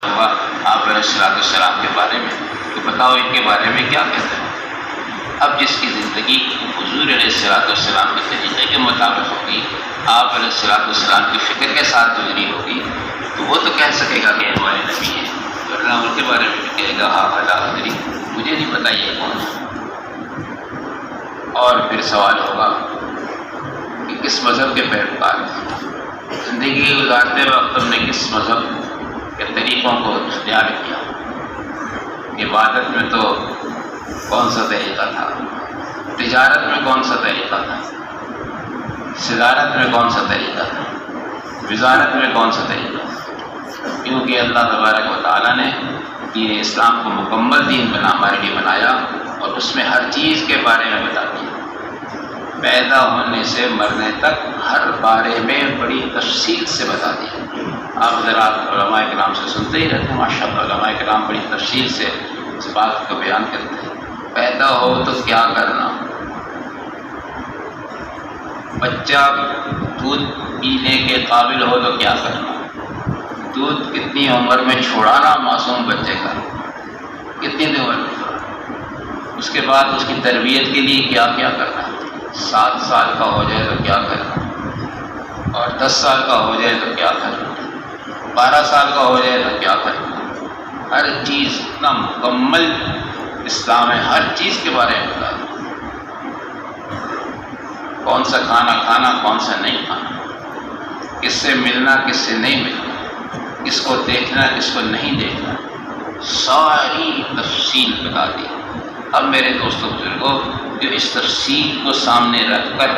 ہوا آپ علیہ السلام کے بارے میں کہ بتاؤ ان کے بارے میں کیا کہتے ہیں۔ اب جس کی زندگی حضور علیہ السلام کے طریقے کے مطابق ہوگی، آپ علیہ السلام کی فکر کے ساتھ گزری ہوگی، تو وہ تو کہہ سکے گا کہ ہمارے نبی ہیں، ورنہ ان کے بارے میں بھی کہے گا ہاں بھلا حضری مجھے نہیں پتہ یہ کون ہے۔ اور پھر سوال ہوگا کہ کس مذہب کے پیروکار ہیں، زندگی گزارتے وقت ہم نے کس مذہب کے طریقوں کو اختیار کیا۔ عبادت میں تو کون سا طریقہ تھا، تجارت میں کون سا طریقہ تھا، صدارت میں کون سا طریقہ تھا، وزارت میں کون سا طریقہ تھا، کیونکہ اللہ تبارک و تعالیٰ نے دین اسلام کو مکمل دین ہمارے لیے بنایا اور اس میں ہر چیز کے بارے میں بتا دیا، پیدا ہونے سے مرنے تک ہر بارے میں بڑی تفصیل سے بتا دیا۔ آپ ذرا علماء کرام سے سنتے ہی رہتے ہیں، ماشاء اللہ علماء کرام بڑی تفصیل سے اس بات کو بیان کرتے ہیں۔ پیدا ہو تو کیا کرنا، بچہ دودھ پینے کے قابل ہو تو کیا کرنا، دودھ کتنی عمر میں چھوڑانا معصوم بچے کا، کتنی عمر میں چھوڑانا، اس کے بعد اس کی تربیت کے لیے کیا کیا کرنا، 7 سال کا ہو جائے تو کیا کرنا، اور 10 سال کا ہو جائے تو کیا کرنا، 12 سال کا ہو جائے تو کیا کرنا، ہر چیز اتنا مکمل اسلام ہے، ہر چیز کے بارے میں بتا دیں، کون سا کھانا کھانا کون سا نہیں کھانا، کس سے ملنا کس سے نہیں ملنا، کس کو دیکھنا کس کو نہیں دیکھنا، ساری تفصیل بتا دی۔ اب میرے دوستوں بزرگوں، جو اس تفصیل کو سامنے رکھ کر،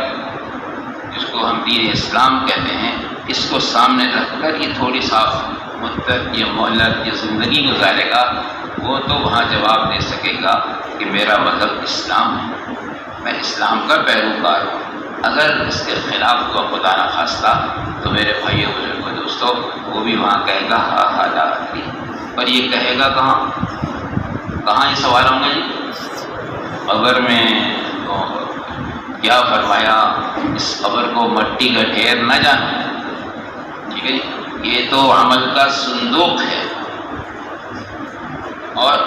جس کو ہم دین اسلام کہتے ہیں، اس کو سامنے رکھ کر یہ تھوڑی صاف مدت یا مہلت یا زندگی گزارے گا، وہ تو وہاں جواب دے سکے گا کہ میرا مذہب اسلام ہے، میں اسلام کا پیروکار ہوں۔ اگر اس کے خلاف کو خدا نہ خواستہ تو میرے بھائیوں بزرگوں دوستوں، وہ بھی وہاں کہے گا ہاں ہاں لا حضری، پر یہ کہے گا کہاں یہ سوال ہوں گے جی؟ قبر میں کیا فرمایا، اس قبر کو مٹی کا ڈھیر نہ جانا، ٹھیک ہے جی، یہ تو عمل کا صندوق ہے، اور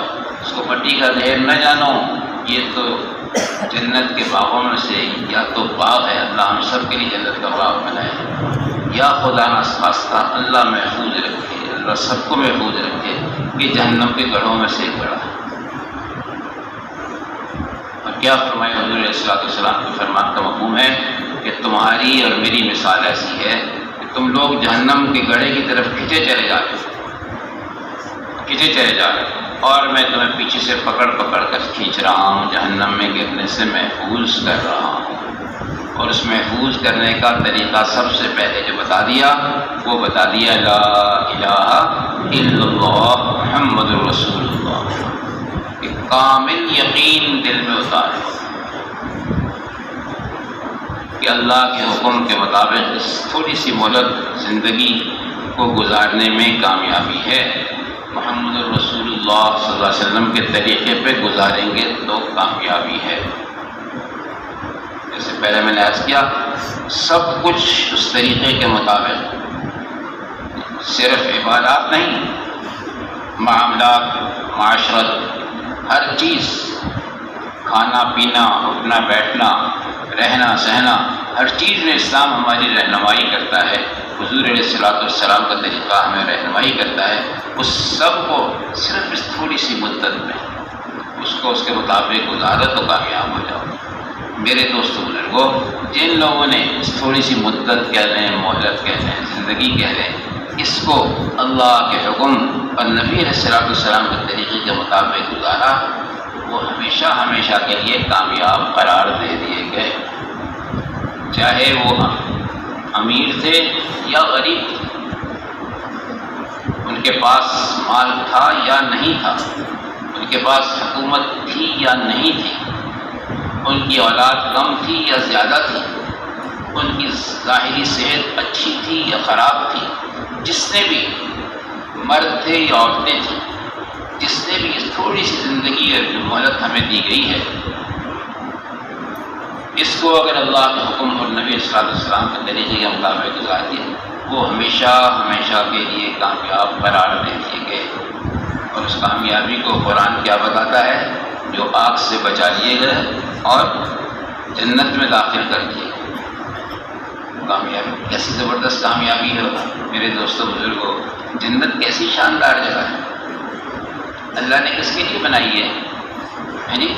اس کو مٹی کا ڈھیر نہ جانو، یہ تو جنت کے باغوں میں سے یا تو باغ ہے، اللہ ہم سب کے لیے جنت کا باغ بنائے، یا خدا نہ خواستہ اللہ محفوظ رکھے، اللہ سب کو محفوظ رکھے کہ جہنم کے گڑھوں میں سے بڑا ہے۔ اور کیا فرمایا حضور علیہ السلام کے فرمان کا مفہوم ہے کہ تمہاری اور میری مثال ایسی ہے کہ تم لوگ جہنم کے گڑھے کی طرف کھینچے چلے جا رہے اور میں تمہیں پیچھے سے پکڑ کر کھینچ رہا ہوں، جہنم میں گرنے سے محفوظ کر رہا ہوں۔ اور اس محفوظ کرنے کا طریقہ سب سے پہلے جو بتا دیا، وہ بتا دیا لا الہ الا اللہ محمد رسول اللہ، کہ کامل یقین دل میں اتارے کہ اللہ کے حکم کے مطابق اس تھوڑی سی مہلت زندگی کو گزارنے میں کامیابی ہے، محمد رسول اللہ صلی اللہ علیہ وسلم کے طریقے پہ گزاریں گے تو کامیابی ہے۔ جیسے پہلے میں نے عرض کیا، سب کچھ اس طریقے کے مطابق، صرف عبادات نہیں، معاملات، معاشرت، ہر چیز، کھانا پینا، اٹھنا بیٹھنا، رہنا سہنا، ہر چیز میں اسلام ہماری رہنمائی کرتا ہے، حضور علیہ السلام کا طریقہ ہمیں رہنمائی کرتا ہے، اس سب کو صرف اس تھوڑی سی مدت میں اس کو اس کے مطابق گزارا تو کامیاب ہو جاؤ۔ میرے دوستوں بزرگوں، جن لوگوں نے اس تھوڑی سی مدت کہہ لیں، مہلت کہہ لیں، زندگی کہہ لیں، اس کو اللہ کے حکم اور نبی علیہ السلام کے طریقے کے مطابق گزارا، وہ ہمیشہ ہمیشہ کے لیے کامیاب قرار دے دیے گئے، چاہے وہ امیر تھے یا غریب تھے، ان کے پاس مال تھا یا نہیں تھا، ان کے پاس حکومت تھی یا نہیں تھی، ان کی اولاد کم تھی یا زیادہ تھی، ان کی ظاہری صحت اچھی تھی یا خراب تھی، جس نے بھی مرد تھے یا عورتیں تھیں، جس نے بھی اس تھوڑی سی زندگی اور مہلت ہمیں دی گئی ہے، اس کو اگر اللہ کے حکم اور نبی صلی اللہ علیہ وسلم کے طریقے کے مطابق گزار دیا، وہ ہمیشہ ہمیشہ کے لیے کامیاب قرار دے دیے گئے۔ کامیابی کو قرآن کیا بتاتا ہے؟ جو آگ سے بچا لیے گئے اور جنت میں داخل کر دیے گئے۔ کامیابی کیسی زبردست کامیابی ہے میرے دوستوں بزرگوں، جنت کیسی شاندار جگہ ہے، اللہ نے کس کے لیے بنائی ہے جی؟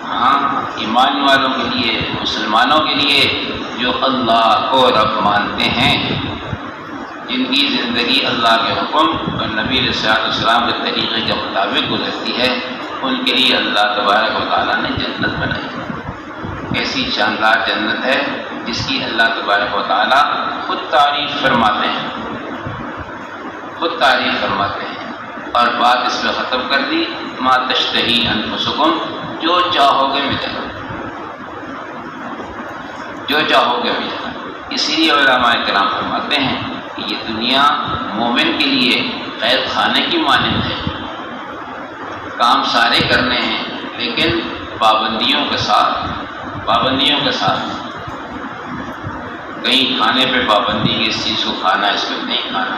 ہاں، ایمان والوں کے لیے، مسلمانوں کے لیے، جو اللہ کو رب مانتے ہیں، جن کی زندگی اللہ کے حکم اور نبی علیہ السلام کے طریقے کے مطابق گزرتی ہے، ان کے لیے اللہ تبارک و تعالیٰ نے جنت بنائی ہے۔ ایسی شاندار جنت ہے جس کی اللہ تبارک و تعالیٰ خود تعریف فرماتے ہیں، خود تعریف فرماتے ہیں، اور بات اس میں ختم کر دی، ما تشتہی انفسکم، جو چاہو گے ملے گا، جو چاہو گے ملے گا۔ اسی لیے علماء کرام فرماتے ہیں کہ یہ دنیا مومن کے لیے قید خانے کی مانند ہے، کام سارے کرنے ہیں لیکن پابندیوں کے ساتھ، پابندیوں کے ساتھ۔ کہیں کھانے پہ پابندی کہ اس چیز کو کھانا، اس کو نہیں کھانا،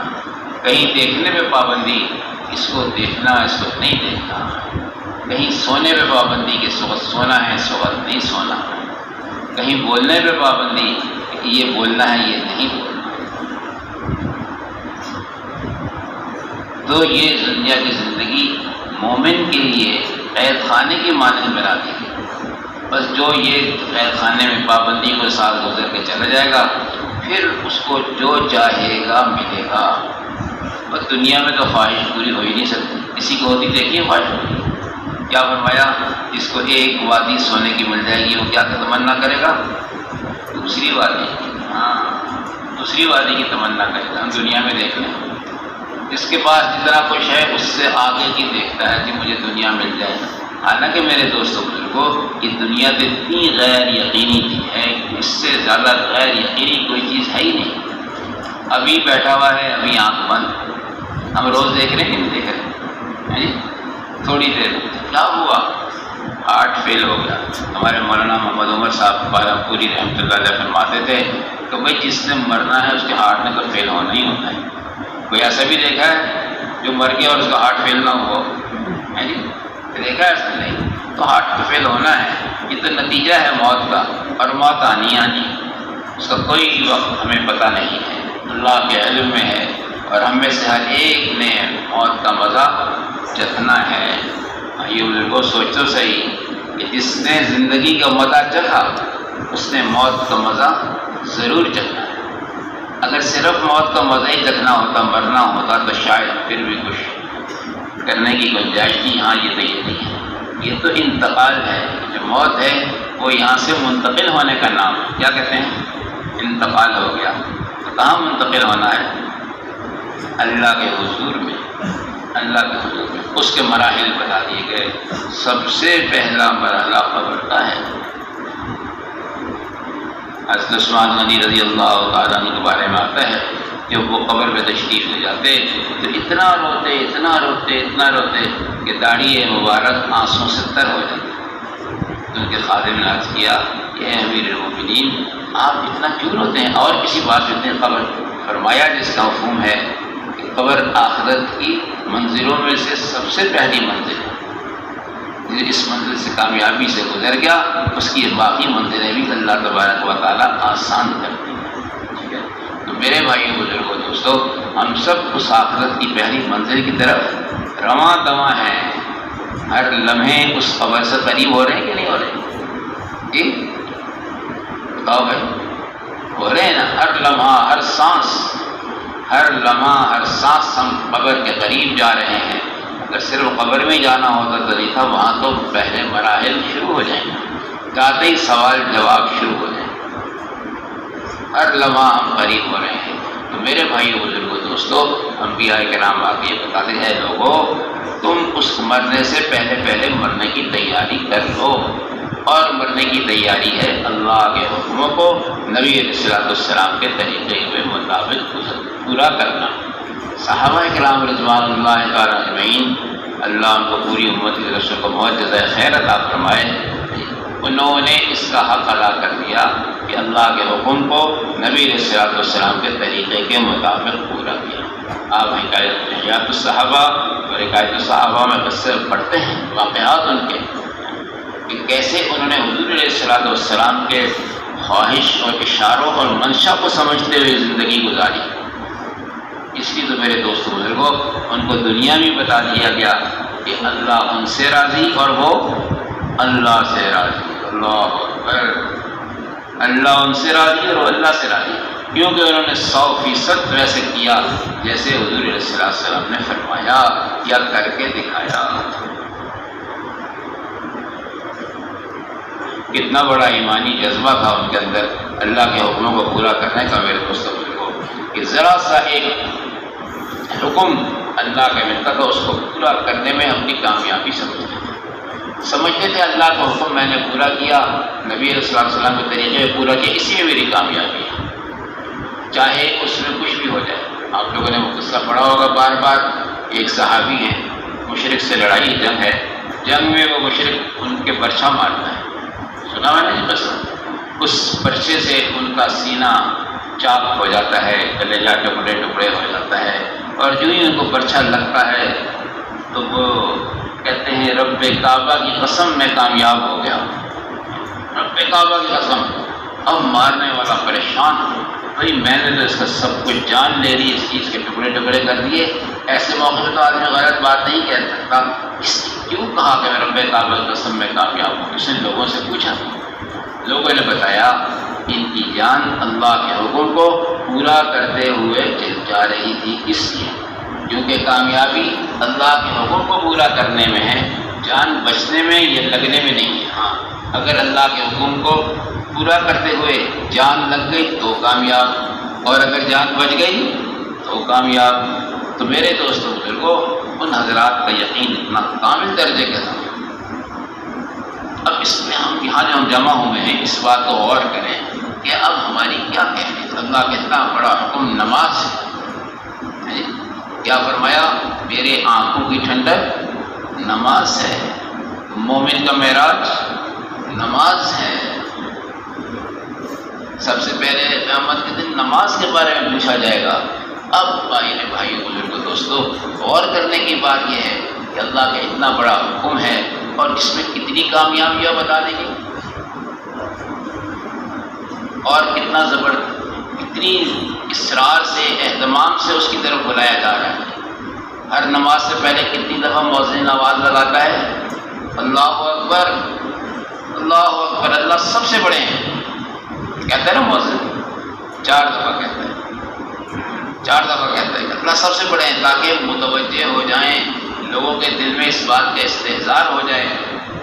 کہیں دیکھنے پہ پابندی اس کو دیکھنا، اس کو نہیں دیکھنا، کہیں سونے پہ پابندی کہ اس وقت سونا ہے، اس وقت نہیں سونا، کہیں بولنے پہ پابندی کہ یہ بولنا ہے، یہ نہیں بولنا۔ تو یہ دنیا کی زندگی مومن کے لیے قید خانے کی مانند بنا دی گئی۔ بس جو یہ قید خانے میں پابندی کو ساتھ گزر کے چلا جائے گا، پھر اس کو جو چاہے گا ملے گا۔ اور دنیا میں تو خواہش پوری ہو ہی نہیں سکتی، کسی کو ہوتی دیکھیے خواہش ہوتی، کیا فرمایا؟ جس کو ایک وادی سونے کی مل جائے گی وہ کیا تمنا کرے گا؟ دوسری وادی، ہاں دوسری وادی کی تمنا کرے گا۔ ہم دنیا میں دیکھ لیں، جس کے پاس جتنا کچھ ہے اس سے آگے کی دیکھتا ہے کہ مجھے دنیا مل جائے۔ حالانکہ میرے دوستوں بزرگوں، یہ دنیا تو اتنی غیر یقینی ہے، اس سے زیادہ غیر یقینی کوئی چیز ہے ہی نہیں۔ ابھی بیٹھا ہوا ہے، ابھی آنکھ بند، ہم روز دیکھ رہے ہیں کہ نہیں دیکھ رہے ہیں؟ تھوڑی دیر کیا ہوا؟ ہارٹ فیل ہو گیا۔ ہمارے مولانا محمد عمر صاحب پوری رحمۃ اللہ علیہ فرماتے تھے کہ بھائی جس نے مرنا ہے اس کے ہارٹ نے تو فیل ہونا ہی ہوتا ہے۔ کوئی ایسا بھی دیکھا ہے جو مر گیا اور اس کا ہارٹ فیل نہ ہو؟ دیکھا ہے ایسا نہیں؟ تو ہارٹ تو فیل ہونا ہے، یہ تو نتیجہ ہے موت کا، اور موت آنی آنی، اس کا کوئی وقت ہمیں پتہ نہیں ہے، اللہ کے علم میں ہے، اور ہم میں سے ہر ایک نے موت کا مزہ چکھنا ہے۔ یہ بزرگوں سوچ تو صحیح کہ جس نے زندگی کا مزہ چکھا اس نے موت کا مزہ ضرور چکھنا ہے۔ اگر صرف موت کا مزہ ہی چکھنا ہوتا، مرنا ہوتا، تو شاید پھر بھی کچھ کرنے کی گنجائش تھی۔ ہاں یہ تو یہ نہیں ہے، یہ تو انتقال ہے۔ جو موت ہے وہ یہاں سے منتقل ہونے کا نام ہے۔ کیا کہتے ہیں؟ انتقال ہو گیا۔ تو کہاں منتقل ہونا ہے؟ اللہ کے حضور میں، اللہ کے حضور میں۔ اس کے مراحل بتا دیے گئے۔ سب سے پہلا مرحلہ قبر کا ہے۔ حضرت عثمان غنی رضی اللہ تعالیٰ عنہ کے بارے میں آتا ہے، جب وہ قبر پہ تشریف لے جاتے تو اتنا روتے، اتنا روتے، اتنا روتے کہ داڑھی مبارک آنسوں سے تر ہو جاتی۔ تو ان کے خادم نے عرض کیا، اے امیر المومنین، آپ اتنا کیوں روتے ہیں؟ اور کسی بات میں قبر؟ فرمایا جس کا مفہوم ہے کہ قبر آخرت کی منزلوں میں سے سب سے پہلی منزل ہے، اس منزل سے کامیابی سے گزر گیا، اس کی باقی منزلیں بھی اللہ تبارک و تعالیٰ آسان کرتے ہیں۔ ٹھیک ہے؟ تو میرے بھائی بزرگوں دوستو، ہم سب اس آخرت کی پہلی منزل کی طرف رواں دواں ہیں۔ ہر لمحے اس قبر سے قریب ہو رہے ہیں کہ نہیں ہو رہے؟ جی بتاؤ بھائی، ہو رہے ہیں نا؟ ہر لمحہ، ہر سانس، ہر لمحہ، ہر سانس ہم قبر کے قریب جا رہے ہیں۔ اگر صرف قبر میں جانا ہوتا تو نہیں تھا، وہاں تو پہلے مراحل شروع ہو جائیں گے، جاتے ہی سوال جواب شروع ہو جائیں گے۔ ہر لمحہ ہم قریب ہو رہے ہیں۔ تو میرے بھائی بزرگوں دوستو، انبیاء کرام واقعی بتاتے ہیں، لوگوں تم اس مرنے سے پہلے پہلے مرنے کی تیاری کر لو، اور مرنے کی تیاری ہے اللہ کے حکموں کو نبی علیہ السلام کے طریقے کے مطابق پورا کرنا۔ صحابہ کرام رضوان اللہ تعالیٰ اجمعین، اللہ ان کو پوری امت کی طرف سے بہت جزائے خیر عطا فرمائے، انہوں نے اس کا حق ادا کر دیا کہ اللہ کے حکم کو نبی علیہ السلام کے طریقے کے مطابق پورا کیا۔ آپ حیات الصحابہ اور حکایت الصحابہ میں قصے پڑھتے ہیں، واقعات ان کے کہ کیسے انہوں نے حضور علیہ الصلوۃ والسلام کے خواہش اور اشاروں اور منشا کو سمجھتے ہوئے زندگی گزاری۔ اس لیے تو میرے دوستوں بزرگوں، ان کو دنیا میں بتا دیا گیا کہ اللہ ان سے راضی اور وہ اللہ سے راضی۔ اللہ اکبر! اللہ ان سے راضی اور وہ اللہ سے راضی، کیونکہ انہوں نے 100% ویسے کیا جیسے حضور علیہ السلام نے فرمایا یا کر کے دکھایا۔ کتنا بڑا ایمانی جذبہ تھا ان کے اندر اللہ کے حکموں کو پورا کرنے کا میرے دوستوں بزرگوں، کہ ذرا سا ایک حکم اللہ کا ملتا تھا اس کو پورا کرنے میں اپنی کامیابی سمجھتے تھے اللہ کا حکم میں نے پورا کیا، نبی علیہ السلام کے طریقے میں پورا کیا، اسی میں میری کامیابی ہے، چاہے اس میں کچھ بھی ہو جائے۔ آپ لوگوں نے وہ قصہ پڑھا ہوگا بار بار، ایک صحابی ہیں، مشرک سے لڑائی جنگ ہے، جنگ میں وہ مشرک ان کے برچھا مارتا ہے، سنا میں نے بس اس پرچے سے ان کا سینہ چاک ہو جاتا ہے، کلیجہ ٹکڑے ٹکڑے ہو جاتا ہے، اور جو ہی ان کو پرچہ لگتا ہے تو وہ کہتے ہیں رب کعبہ کی قسم میں کامیاب ہو گیا، رب کعبہ کی قسم۔ اب مارنے والا پریشان، بھائی میں نے تو اس کا سب کچھ جان لے رہی، اس چیز کے ٹکڑے ٹکڑے کر دیے، ایسے موقع پہ تو آدمی غلط بات نہیں کہہ سکتا، اس نے کیوں کہا کہ میں رب کعبہ کی قسم میں کامیاب ہوں؟ اس نے لوگوں سے پوچھا، لوگوں نے بتایا ان کی جان اللہ کے حکم کو پورا کرتے ہوئے جا رہی تھی، اس لیے کیونکہ کامیابی اللہ کے حکم کو پورا کرنے میں ہے، جان بچنے میں یا لگنے میں نہیں ہے۔ ہاں اگر اللہ کے حکم کو پورا کرتے ہوئے جان لگ گئی تو کامیاب، اور اگر جان بچ گئی تو کامیاب۔ تو میرے دوستوں بزرگوں، ان حضرات کا یقین اتنا کامل درجے کا تھا۔ اب اس میں ہم یہاں جو ہم جمع ہوئے ہیں اس بات کو غور کریں کہ اب ہماری کیا کیفیت؟ اللہ کا اتنا بڑا حکم نماز ہے، کیا فرمایا؟ میرے آنکھوں کی ٹھنڈک نماز ہے، مومن کا معراج نماز ہے۔ سب سے پہلے قیامت کے دن نماز کے بارے میں پوچھا جائے گا۔ اب بھائی بزرگوں دوستوں، غور کرنے کی بات یہ ہے کہ اللہ کا اتنا بڑا حکم ہے اور اس میں کتنی کامیابیاں بتا دیں گے، اور کتنا کتنی اصرار سے اہتمام سے اس کی طرف بلایا جا رہا ہے۔ ہر نماز سے پہلے کتنی دفعہ مؤذن آواز لگاتا ہے، اللہ اکبر اللہ اکبر، اللہ سب سے بڑے ہیں، کہتا ہے نا مؤذن، 4 دفعہ کہتا ہے، 4 دفعہ کہتا ہے اللہ سب سے بڑے ہیں، تاکہ متوجہ ہو جائیں، لوگوں کے دل میں اس بات کا استحضار ہو جائے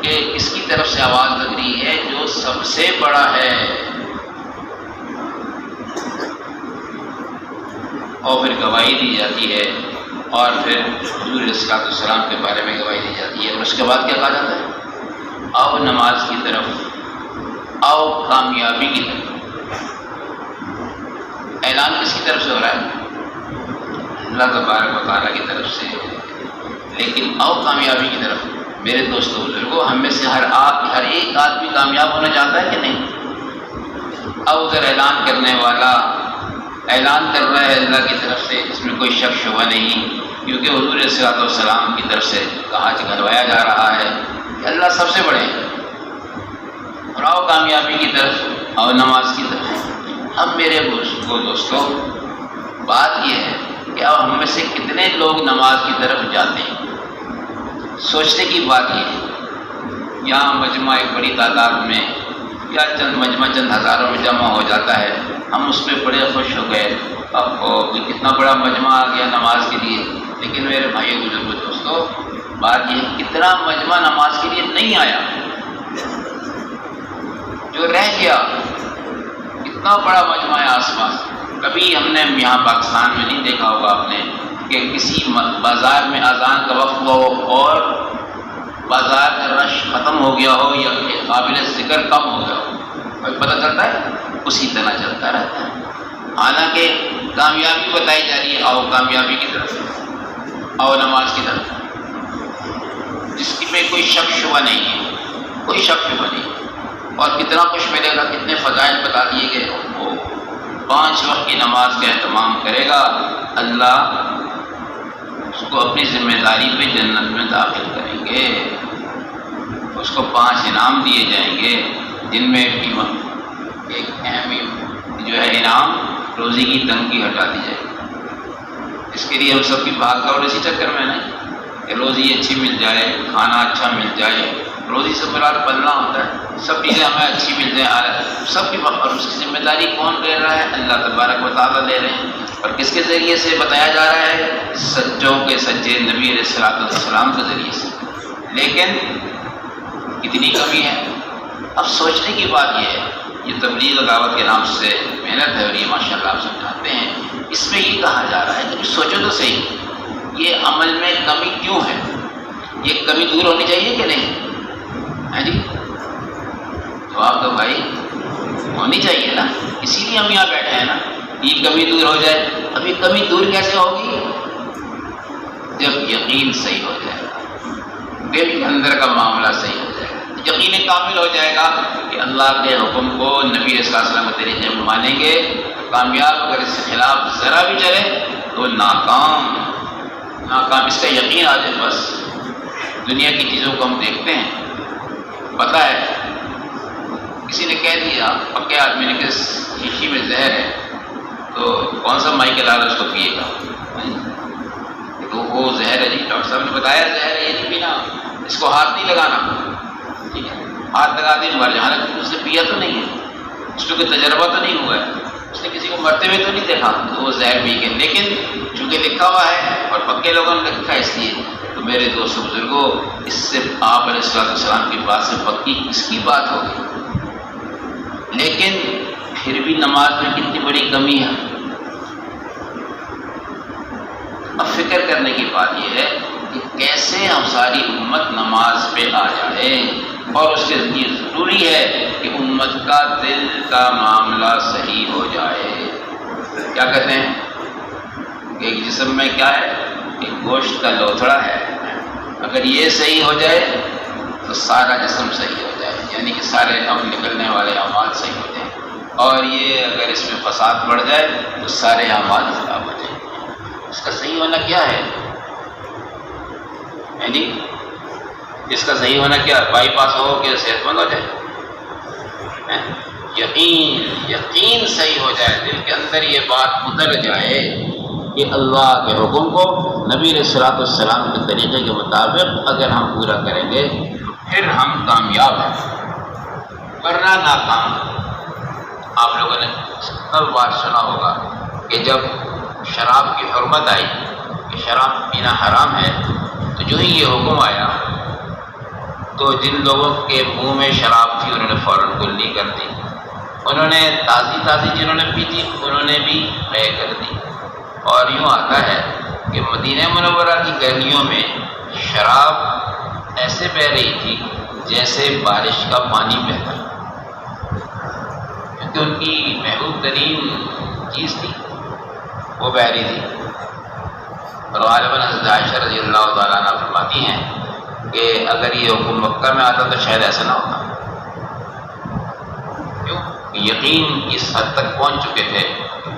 کہ اس کی طرف سے آواز لگ رہی ہے جو سب سے بڑا ہے۔ اور پھر گواہی دی جاتی ہے، اور پھر حضور علیہ السلام کے بارے میں گواہی دی جاتی ہے، اور اس کے بعد کیا کہا جاتا ہے؟ آؤ نماز کی طرف، آؤ کامیابی کی طرف۔ اعلان کس کی طرف سے ہو رہا ہے؟ اللہ تبارک و تعالیٰ کی طرف سے، لیکن آؤ کامیابی کی طرف۔ میرے دوستوں بزرگوں، ہم میں سے ہر ایک آدمی کامیاب ہونا چاہتا ہے کہ نہیں؟ اب اگر اعلان کرنے والا اعلان کر رہا ہے اللہ کی طرف سے، اس میں کوئی شک شبہ نہیں، کیونکہ حضور علیہ السلام کی طرف سے کہا کروایا جا رہا ہے کہ اللہ سب سے بڑے ہیں، اور آؤ کامیابی کی طرف، آؤ نماز کی طرف۔ اب میرے دوستوں، بات یہ ہے کہ اب ہم میں سے کتنے لوگ نماز کی طرف جاتے ہیں؟ سوچنے کی بات یہ ہے، یہاں مجمع ایک بڑی تعداد میں یا مجمع چند ہزاروں میں جمع ہو جاتا ہے، ہم اس میں بڑے خوش ہو گئے، اب کتنا بڑا مجمع آ گیا نماز کے لیے۔ لیکن میرے بھائیو بزرگوں دوستوں، بات یہ ہے کتنا مجمع نماز کے لیے نہیں آیا، جو رہ گیا، اتنا بڑا مجمع ہے آس پاس۔ کبھی ہم نے یہاں پاکستان میں نہیں دیکھا ہوگا آپ نے کہ کسی بازار میں اذان کا وقت ہوا ہو اور بازار کا رش ختم ہو گیا ہو یا قابل ذکر کم ہو گیا ہو، پتہ چلتا ہے؟ اسی طرح چلتا رہتا ہے۔ حالانکہ کامیابی بتائی جا رہی ہے، آؤ کامیابی کی طرف، آؤ نماز کی طرف، جس کی میں کوئی شک شبہ نہیں ہے، کوئی شک شبہ نہیں، اور کتنا کچھ ملے گا، کتنے فضائل بتا دیے گئے۔ وہ 5 وقت کی نماز کا اہتمام کرے گا، اللہ کو اپنی ذمہ داری پہ جنت میں داخل کریں گے. اس کو 5 انعام دیے جائیں گے، جن میں ایک اہم جو ہے انعام روزی کی تنگی ہٹا دی جائے گی. اس کے لیے ہم سب کی بھاگ دوڑ اسی چکر میں نہیں کہ روزی اچھی مل جائے، کھانا اچھا مل جائے. روزی سے مراد پلنا ہوتا ہے، سب چیزیں ہمیں اچھی مل جائیں. سب کی اور اس کی ذمہ داری کون لے رہا ہے؟ اللہ تبارک و تعالیٰ لے رہے ہیں. اور کس کے ذریعے سے بتایا جا رہا ہے؟ سچوں کے سچے نبی علیہ الصلوۃ والسلام کے ذریعے سے. لیکن کتنی کمی ہے. اب سوچنے کی بات یہ ہے، یہ تبلیغ و دعوت کے نام سے محنت ہے اور یہ ماشاء اللہ آپ سمجھاتے ہیں. اس میں یہ کہا جا رہا ہے کہ سوچو تو صحیح، یہ عمل میں کمی کیوں ہے؟ یہ کمی دور ہونی چاہیے کہ نہیں؟ ہاں جی، جواب دو بھائی. ہونی چاہیے نا، اسی لیے ہم یہاں بیٹھے ہیں نا، یہ کمی دور ہو جائے. اب یہ کمی دور کیسے ہوگی؟ جب یقین صحیح ہو جائے گا، دل کے اندر کا معاملہ صحیح ہو جائے گا، یقین کامل ہو جائے گا کہ اللہ کے حکم کو نبی صلی اللہ علیہ وسلم کے طریقے میں مانیں گے کامیاب. اگر اس کے خلاف ذرا بھی چلے تو ناکام. اس کا یقین آ جائے. بس دنیا کی چیزوں کو ہم دیکھتے ہیں، پتہ ہے کسی نے کہہ دیا پکے آدمی نے کہ شیشی میں زہر ہے تو کون سا مائی کے لال اس کو پیے گا؟ تو وہ زہر ہے جی، ڈاکٹر صاحب نے بتایا زہر ہے، یہ نہیں پینا، اس کو ہاتھ نہیں لگانا. ٹھیک ہے، ہاتھ لگا دیں مر جانا. اس نے پیا تو نہیں ہے، اس کو کوئی تجربہ تو نہیں ہوا ہے، اس نے کسی کو مرتے ہوئے تو نہیں دیکھا تو وہ زہر پی کے. لیکن چونکہ لکھا ہوا ہے اور پکے لوگوں نے لکھا ہے، اس لیے تو میرے دوستوں بزرگوں، اس سے آپ علیہ الصلوۃ والسلام کی بات سے پکی اس کی بات ہوگی. لیکن پھر بھی نماز میں کتنی بڑی کمی ہے. اب فکر کرنے کی بات یہ ہے کہ کیسے ہم ساری امت نماز پہ آ جائے. اور اس کے لیے ضروری ہے کہ امت کا دل کا معاملہ صحیح ہو جائے. کیا کہتے ہیں کہ ایک جسم میں کیا ہے؟ ایک گوشت کا لوتھڑا ہے. اگر یہ صحیح ہو جائے تو سارا جسم صحیح ہو جائے، یعنی کہ سارے اب نکلنے والے اعمال صحیح ہو جائیں. اور یہ اگر اس میں فساد بڑھ جائے تو سارے اعمال خراب ہو جائیں. اس کا صحیح ہونا کیا ہے؟ یعنی اس کا صحیح ہونا کیا ہے؟ بائی پاس ہو کہ صحت مند ہو جائے. یقین صحیح ہو جائے، دل کے اندر یہ بات اتر جائے کہ اللہ کے حکم کو نبی علیہ الصلوۃ والسلام کے طریقے کے مطابق اگر ہم پورا کریں گے تو پھر ہم کامیاب ہیں، ورنہ ناکام. آپ لوگوں نے سب بات سنا ہوگا کہ جب شراب کی حرمت آئی کہ شراب پینا حرام ہے، تو جو ہی یہ حکم آیا تو جن لوگوں کے منہ میں شراب تھی انہوں نے فوراً گلی کر دی. انہوں نے تازی جنہوں نے پی تھی انہوں نے بھی قے کر دی. اور یوں آتا ہے کہ مدینہ منورہ کی گلیوں میں شراب ایسے بہہ رہی تھی جیسے بارش کا پانی بہتا، کیونکہ ان کی محبوب ترین چیز تھی وہ بہہ رہی تھی. اور غالباً حضرت عائشہ رضی اللہ تعالیٰ عنہ فرماتی ہیں کہ اگر یہ حکم مکہ میں آتا تو شاید ایسا نہ ہوتا. کیوں؟ یقین اس حد تک پہنچ چکے تھے،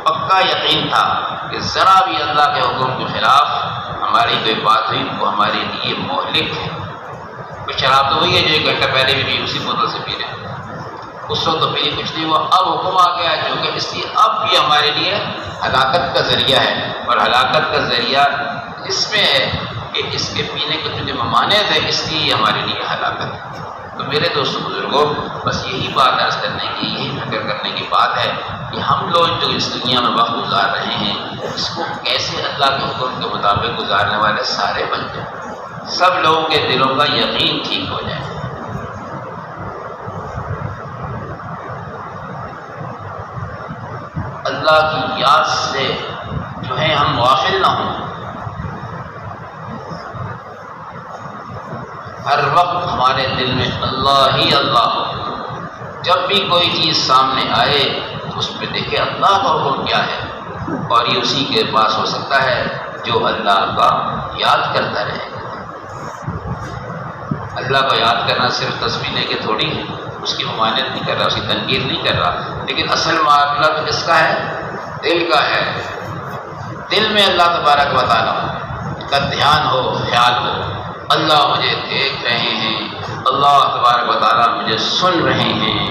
پکا یقین تھا کہ ذرا بھی اللہ کے حکم کے خلاف ہماری کوئی بات ہوئی وہ ہمارے لیے مہلک ہے. کوئی شراب تو وہی ہے جو 1 گھنٹہ پہلے بھی پی، اسی بوتل سے پی رہے ہیں، اس وقت تو پی کچھ نہیں ہوا. اب حکم آ گیا جو کہ اس لیے اب بھی ہمارے لیے ہلاکت کا ذریعہ ہے. اور ہلاکت کا ذریعہ اس میں ہے کہ اس کے پینے کے تجھے ممانعت ہے، اس لیے ہمارے لیے ہلاکت ہے. تو میرے دوستوں بزرگوں، بس یہی بات عرض کرنے کی، یہی فکر کرنے کی بات ہے کہ ہم لوگ جو اس دنیا میں وقت گزار رہے ہیں اس کو کیسے اللہ کے حکم کے مطابق گزارنے والے سارے بن جائیں، سب لوگوں کے دلوں کا یقین ٹھیک ہو جائے. اللہ کی یاد سے جو ہے ہم غافل نہ ہوں. ہر وقت ہمارے دل میں اللہ ہی اللہ ہو. جب بھی کوئی چیز سامنے آئے تو اس پہ دیکھے اللہ کا حکم کیا ہے. اور یہ اسی کے پاس ہو سکتا ہے جو اللہ کا یاد کرتا رہے. اللہ کو یاد کرنا صرف تسبیح لے کے تھوڑی ہے، اس کی ممانعت نہیں کر رہا، اس کی تنقید نہیں کر رہا، لیکن اصل معاملہ تو کس کا ہے؟ دل کا ہے. دل میں اللہ تبارک و تعالیٰ کا دھیان ہو، خیال ہو، اللہ مجھے دیکھ رہے ہیں، اللہ تبارک و تعالیٰ مجھے سن رہے ہیں،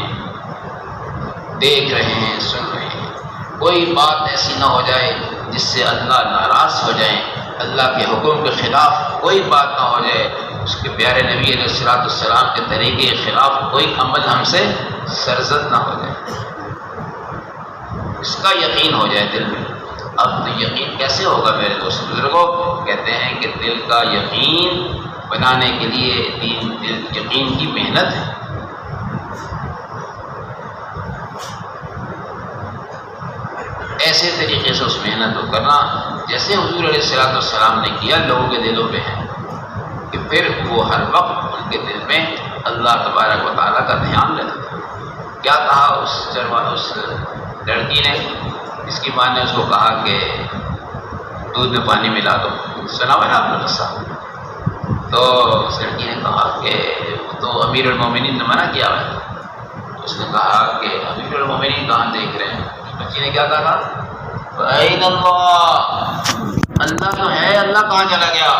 دیکھ رہے ہیں، سن رہے ہیں۔ کوئی بات ایسی نہ ہو جائے جس سے اللہ ناراض ہو جائیں، اللہ کے حکم کے خلاف کوئی بات نہ ہو جائے، اس کے پیارے نبی علیہ الصلوۃ والسلام کے طریقے کے خلاف کوئی عمل ہم سے سرزد نہ ہو جائے، اس کا یقین ہو جائے دل میں۔ اب تو یقین کیسے ہوگا میرے دوست بزرگوں؟ کہتے ہیں کہ دل کا یقین بنانے کے لیے یقین کی محنت ہے۔ ایسے طریقے سے اس محنت کو کرنا جیسے حضور علیہ الصلوۃ والسلام نے کیا، لوگوں کے دلوں میں ہے کہ پھر وہ ہر وقت ان کے دل میں اللہ تبارک و تعالیٰ کا دھیان رہتا تھا۔ کیا کہا اس لڑکی نے، اس کی ماں نے اس کو کہا کہ دودھ میں پانی ملا دو، سنا ہوا نا آپ نے قصہ؟ تو اس لڑکی نے کہا کہ تو امیر المومنین نے منع کیا ہے۔ اس نے کہا کہ امیر المومنین کہاں دیکھ رہے ہیں؟ بچی نے کیا کہا تھا؟ اَیْنَ اللَّهُ، اللہ تو ہے، اللہ کہاں چلا گیا؟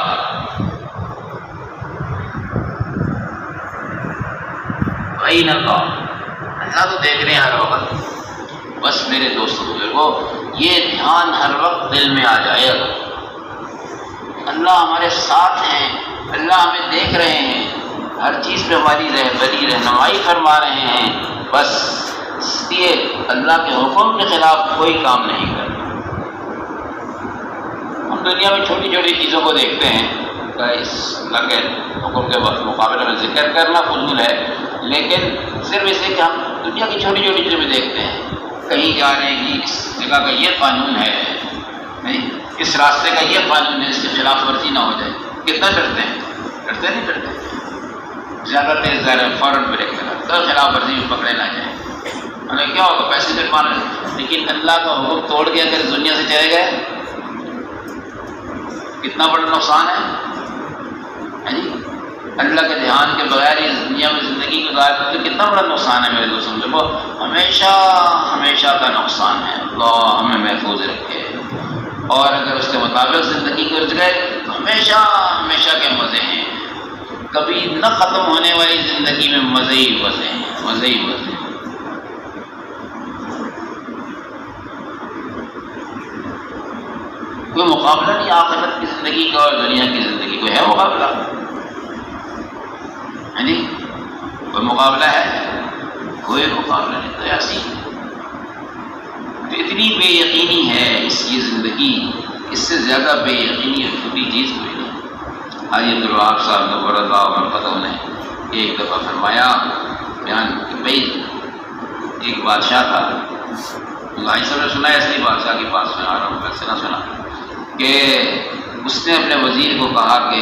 اَیْنَ اللَّهُ، اللہ تو دیکھ رہے ہیں ہر وقت۔ بس میرے دوست بزرگوں، یہ دھیان ہر وقت دل میں آ جائے گا، اللہ ہمارے ساتھ ہیں، اللہ ہمیں دیکھ رہے ہیں، ہر چیز پہ ہماری رہبری رہنمائی فرما رہے ہیں، بس اس لیے اللہ کے حکم کے خلاف کوئی کام نہیں کرنا۔ ہم دنیا میں چھوٹی چھوٹی چیزوں کو دیکھتے ہیں، اس اللہ کے حکم کے مقابلے میں ذکر کرنا فضول ہے، لیکن صرف اس لیے کہ ہم دنیا کی چھوٹی چھوٹی چیزیں دیکھتے ہیں، کہیں جا رہے ہیں کہ اس جگہ کا یہ قانون ہے، نہیں اس راستے کا یہ قانون ہے، اس کی خلاف ورزی نہ ہو جائے، کتنا ڈرتے ہیں؟ ڈرتے نہیں ڈرتے؟ زیادہ تیز جا رہے ہیں فوراً بریک لگا تو خلاف ورزی میں پکڑے نہ جائیں، ہمیں کیا ہوگا؟ پیسے جرمانا ہے۔ لیکن اللہ کا حکم توڑ کے اگر دنیا سے چلے گئے کتنا بڑا نقصان ہے جی؟ اللہ کے دھیان کے بغیر اس دنیا میں زندگی گزارتے تو کتنا بڑا نقصان ہے میرے دوستوں، جب وہ ہمیشہ ہمیشہ کا نقصان ہے۔ اللہ ہمیں محفوظ رکھے، اور اگر اس کے مطابق زندگی گزر گئے تو ہمیشہ ہمیشہ کے مزے ہیں، کبھی نہ ختم ہونے والی زندگی میں مزے ہی مزے ہیں، مزے ہی مزے ہیں۔ کوئی مقابلہ نہیں آخرت کی زندگی کا اور دنیا کی زندگی کو، ہے مقابلہ؟ ہے جی؟ کوئی مقابلہ ہے؟ کوئی مقابلہ نہیں۔ تو ایسی اتنی بے یقینی ہے اس کی زندگی، اس سے زیادہ بے یقینی اور چھوٹی چیز کوئی نہیں۔ حاجی عبدالوہاب صاحب نور اللہ مرقدہ نے ایک دفعہ فرمایا بیان کہ بھائی ایک بادشاہ تھا، بھائی صاحب نے سنا ہے، اس لیے بادشاہ کے پاس میں آ رہا ہوں، ویسے نہ سنا، کہ اس نے اپنے وزیر کو کہا کہ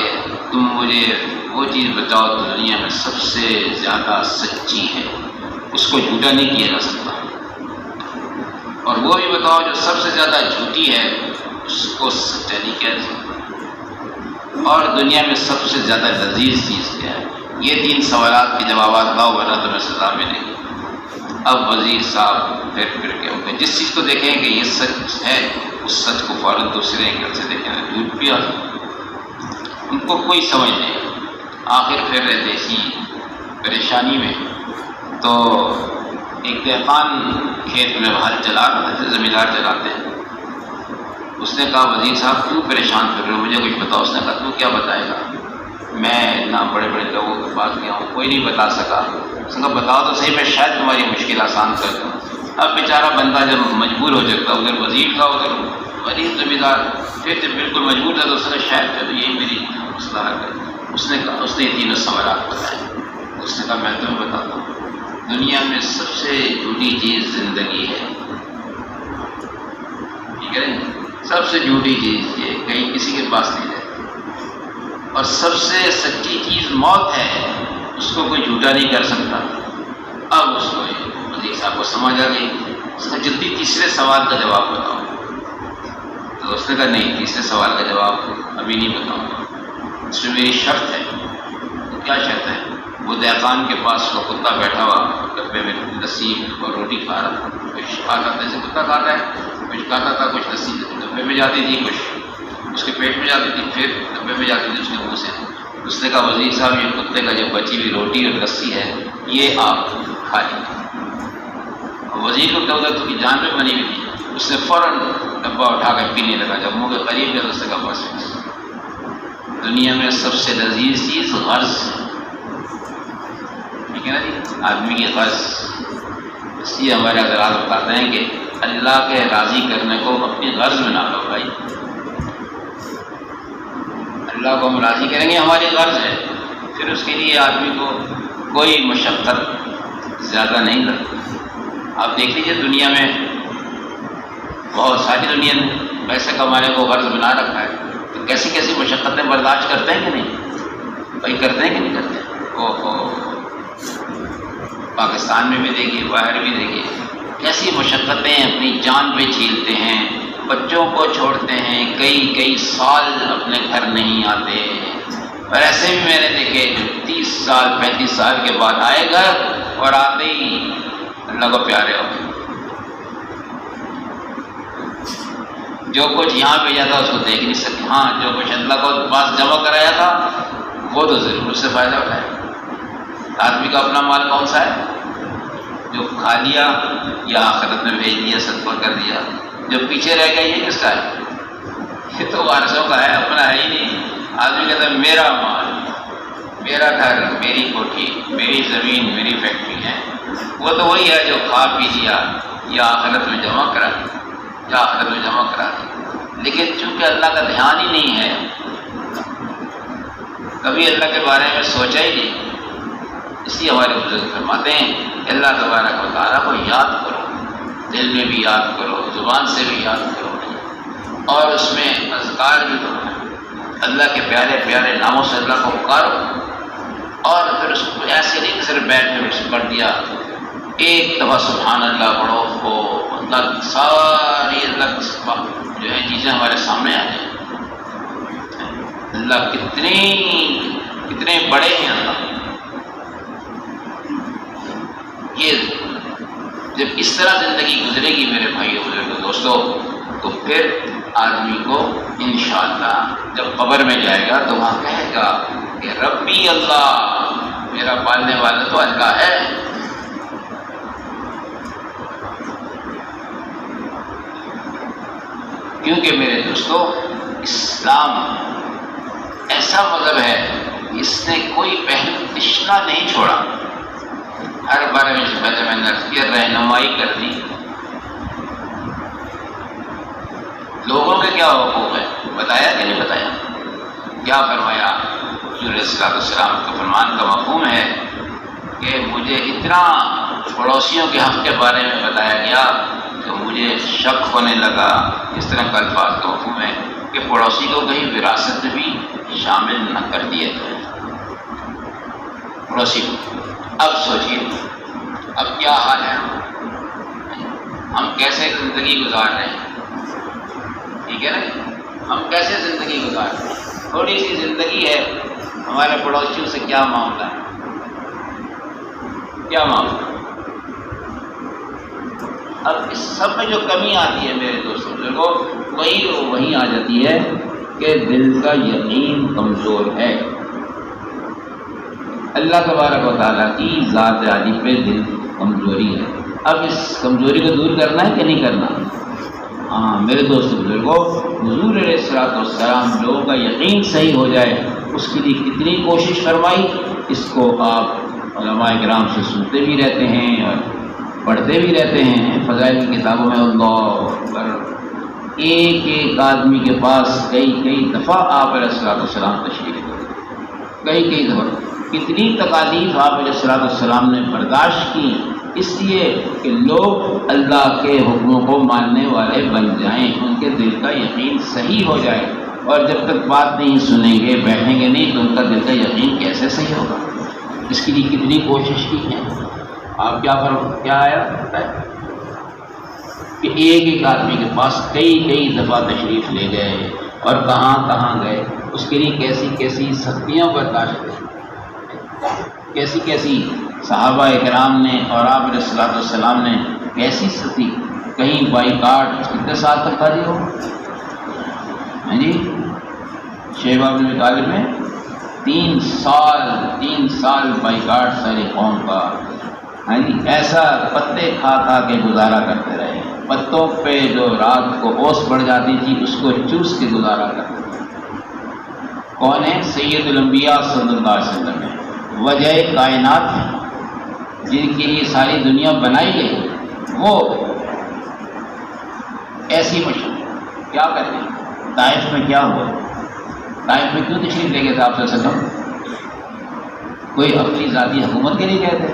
تم مجھے وہ چیز بتاؤ تو دنیا میں سب سے زیادہ سچی ہے، اس کو جھوٹا نہیں کیا جا سکتا، اور وہ بھی بتاؤ جو سب سے زیادہ جھوٹی ہے اس کو سچا نہیں کیا جا سکتا، اور دنیا میں سب سے زیادہ لذیذ چیز کیا ہے؟ یہ 3 سوالات کے جوابات لاؤ ورنہ تمہیں سزا ملے گی۔ اب وزیر صاحب پھر کے ہو گئے، جس چیز کو دیکھیں کہ یہ سچ ہے اس سچ کو فوراً دوسرے اینگل سے دیکھیں، جھوٹ پیا، ان کو کوئی سمجھ نہیں۔ آخر پھر رہتے اسی پریشانی میں، تو ایک دہقان کھیت میں ہل چلا رہا تھا، زمیندار چلاتے ہیں، اس نے کہا وزیر صاحب کیوں پریشان کر رہے ہو، مجھے کچھ بتاؤ۔ اس نے کہا تو کیا بتائے گا، میں اتنا بڑے بڑے لوگوں کے پاس گیا ہوں، کوئی نہیں بتا سکا۔ اس نے کہا بتاؤ تو صحیح، میں شاید تمہاری مشکل آسان کر دوں۔ اب بیچارہ بندہ جب مجبور ہو جاتا، ادھر وزیر تھا ادھر وزیر زمیندار، پھر جب بالکل مجبور تھا تو اس نے شاید چلو یہی میری مسئلہ ہے۔ اس نے کہا، اس نے 3 سوالات بتائے۔ اس نے کہا میں تمہیں بتاتا ہوں، دنیا میں سب سے جھوٹی چیز زندگی ہے، ٹھیک ہے، سب سے جھوٹی چیز یہ کہیں کسی کے پاس نہیں رہتی، اور سب سے سچی چیز موت ہے، اس کو کوئی جھوٹا نہیں کر سکتا۔ اب اس کو وزیر صاحب کو سمجھ آ گئی، اس نے جلدی تیسرے سوال کا جواب بتاؤ۔ تو اس نے کہا نہیں، تیسرے سوال کا جواب ابھی نہیں بتاؤں گا، اس میں میری شرط ہے۔ کیا شرط ہے؟ وہ دہقان کے پاس وہ کتا بیٹھا ہوا ڈبے میں لسی اور روٹی کھا رہا تھا، کچھ کھاتا تھا جیسے کتا کھاتا ہے، کچھ کھاتا تھا، کچھ لسی ڈبے میں جاتی تھی، کچھ اس کے پیٹ میں جاتی تھی، پھر ڈبے میں جاتی تھی اس کے منہ سے۔ اس نے کہا وزیر صاحب یہ کتے کا جو بچی ہوئی روٹی اور لسی ہے یہ آپ کھا لیجیے۔ وزیر کو کیا تو کی جان میں بنی ہوئی تھی، اس نے فوراً ڈبہ اٹھا کر پینے لگا۔ جب منہ کے قریب گیا اس نے کہا بس دنیا میں سب سے لذیذ چیز غرض ہے، ٹھیک ہے نا جی، آدمی کی غرض۔ اس لیے ہمارے حضرات بتاتے ہیں کہ اللہ کے راضی کرنے کو اپنی غرض میں نہ لو بھائی۔ اللہ کو ہم راضی کریں گے ہماری غرض ہے، پھر اس کے لیے آدمی کو کوئی مشقت زیادہ نہیں لگتی۔ آپ دیکھ لیجیے دنیا میں بہت ساری دنیا نے پیسے کمانے کو غرض بنا رکھا ہے، تو کیسی کیسی مشقتیں برداشت کرتے ہیں کہ نہیں بھائی؟ کرتے ہیں کہ نہیں کرتے؟ پاکستان میں بھی دیکھیے، باہر بھی دیکھیے، کیسی مشقتیں اپنی جان پہ جھیلتے ہیں، بچوں کو چھوڑتے ہیں، کئی سال اپنے گھر نہیں آتے۔ اور ایسے بھی میں نے دیکھے جو 30 سال 35 سال کے بعد آئے گھر اور آتے ہی اللہ کو پیارے ہو گئے۔ جو کچھ یہاں بھیجا تھا اس کو دیکھ نہیں سکتے، ہاں جو کچھ اللہ کو پاس جمع کرایا تھا وہ تو ضرور اس سے فائدہ اٹھائے۔ آدمی کا اپنا مال کون سا ہے؟ جو کھا لیا یا آخرت میں بھیج دیا، صدقہ کر دیا۔ جو پیچھے رہ گیا یہ کس کا ہے؟ یہ تو وارثوں کا ہے، اپنا ہے ہی نہیں۔ آدمی کہتا ہے میرا مال، میرا گھر، میری کوٹھی، میری زمین، میری فیکٹری ہے، وہ تو وہی ہے جو کھا پی لیا یا آخرت میں جمع کرا دیا، لیکن چونکہ اللہ کا دھیان ہی نہیں ہے، کبھی اللہ کے بارے میں سوچا ہی نہیں، اس لیے ہمارے بزرگ فرماتے ہیں کہ اللہ تبارک و تعالیٰ کو یاد کرو، دل میں بھی یاد کرو، زبان سے بھی یاد کرو، اور اس میں اذکار بھی کرو، اللہ کے پیارے پیارے ناموں سے اللہ کو پکارو۔ اور پھر اس کو ایسے نہیں کہ صرف بیٹھ کے پڑھ دیا، ایک دفعہ سبحان اللہ پڑھو، ہو اللہ ساری اللہ جو ہے چیزیں ہمارے سامنے آ جائیں۔ اللہ کتنے بڑے ہیں اللہ۔ یہ جب اس طرح زندگی گزرے گی میرے بھائیو بزرگوں دوستو، تو پھر آدمی کو انشاءاللہ جب قبر میں جائے گا تو وہاں کہے گا کہ ربی اللہ، میرا پالنے والا تو اللہ ہے۔ کیونکہ میرے دوستو اسلام ایسا مذہب ہے اس نے کوئی پہلو تشنا نہیں چھوڑا۔ ہر بارے میں سے پہلے میں نے رہنمائی کر دی، لوگوں کے کیا حقوق ہے بتایا کہ نہیں بتایا، کیا فرمایا حضور علیہ السلام کا فرمان کا مفہوم ہے کہ مجھے اتنا پڑوسیوں کے حق کے بارے میں بتایا گیا کہ مجھے شک ہونے لگا۔ اس طرح کا الفاظ کا مفہوم ہے کہ پڑوسی کو کہیں وراثت بھی شامل نہ کر دیا جائے پڑوسی کو۔ اب سوچیے اب کیا حال ہے، ہم کیسے زندگی گزار رہے ہیں، ٹھیک ہے نا، ہم کیسے زندگی گزار رہے ہیں۔ تھوڑی سی زندگی ہے، ہمارے پڑوسیوں سے کیا معاملہ ہے، کیا معاملہ۔ اب اس سب میں جو کمی آتی ہے میرے دوستوں بزرگوں، وہی آ جاتی ہے کہ دل کا یقین کمزور ہے۔ اللہ تبارک و تعالیٰ کی ذات عالی پہ دل کمزوری ہے۔ اب اس کمزوری کو دور کرنا ہے کہ نہیں کرنا؟ ہاں میرے دوست بزرگوں، حضور علیہ السلام لوگوں کا یقین صحیح ہو جائے، اس کے لیے کتنی کوشش فرمائی۔ اس کو آپ علماء کرام سے سنتے بھی رہتے ہیں اور پڑھتے بھی رہتے ہیں فضائل کی کتابوں میں۔ اللہ اکبر، ایک آدمی کے پاس کئی دفعہ آپ علیہ السلام تشریف لے، کئی دفعہ۔ کتنی تکالیف آپ علیہ السلام نے برداشت کی، اس لیے کہ لوگ اللہ کے حکموں کو ماننے والے بن جائیں، ان کے دل کا یقین صحیح ہو جائے۔ اور جب تک بات نہیں سنیں گے، بیٹھیں گے نہیں، تو ان کا دل کا یقین کیسے صحیح ہوگا؟ اس کے لیے کتنی کوشش کی ہے۔ آپ کیا آیا کہ ایک آدمی کے پاس کئی دفعہ تشریف لے گئے اور کہاں گئے، اس کے لیے کیسی سختیاں برداشت کی، کیسی صحابہ کرام نے اور آپ علیہ السلام نے کیسی سختی، کہیں بائی کاٹ کتنے سال تک کھا دی ہو، جی شیبہ بن ابی طالب نے 3 سال بائیکاٹ ساری قوم کا، ہاں جی، ایسا پتے کھا کھا کے گزارا کرتے رہے، پتوں پہ جو رات کو اوس پڑ جاتی تھی اس کو چوس کے گزارا کرتے تھے۔ کون ہے؟ سید الانبیاء صلی اللہ علیہ وسلم ہے، وجہ کائنات ہے، جن کے لیے ساری دنیا بنائی گئی، وہ ایسی مشہور کیا کرتے ہیں؟ طائف میں کیا ہوا؟ طائف میں کیوں تشریف لے گئے تھے آپ صلی اللہ علیہ وسلم؟ کوئی اپنی ذاتی حکومت کے لیے گئے تھے؟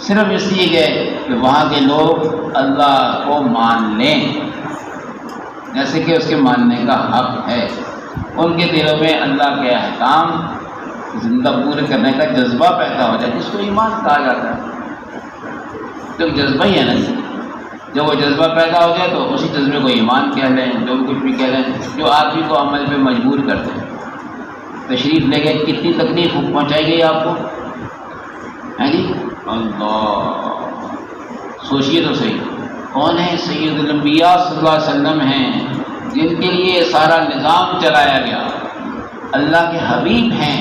صرف اس لیے گئے کہ وہاں کے لوگ اللہ کو مان لیں، جیسے کہ اس کے ماننے کا حق ہے، ان کے دلوں میں اللہ کے احکام زندہ پورے کرنے کا جذبہ پیدا ہو جائے، جس کو ایمان کہا جاتا ہے۔ تو جذبہ ہی ہے نا، جب وہ جذبہ پیدا ہو جائے تو اسی جذبے کو ایمان کہہ لیں، جو کچھ بھی کہہ لیں، جو آدمی کو عمل پہ مجبور کرتے ہیں۔ تشریف لے گئے، کتنی تکلیف پہنچائی گئی آپ کو، ہے جی؟ اللہ، سوچیے تو صحیح، کون ہے؟ سید الانبیاء صلی اللہ علیہ وسلم ہیں، جن کے لیے سارا نظام چلایا گیا، اللہ کے حبیب ہیں،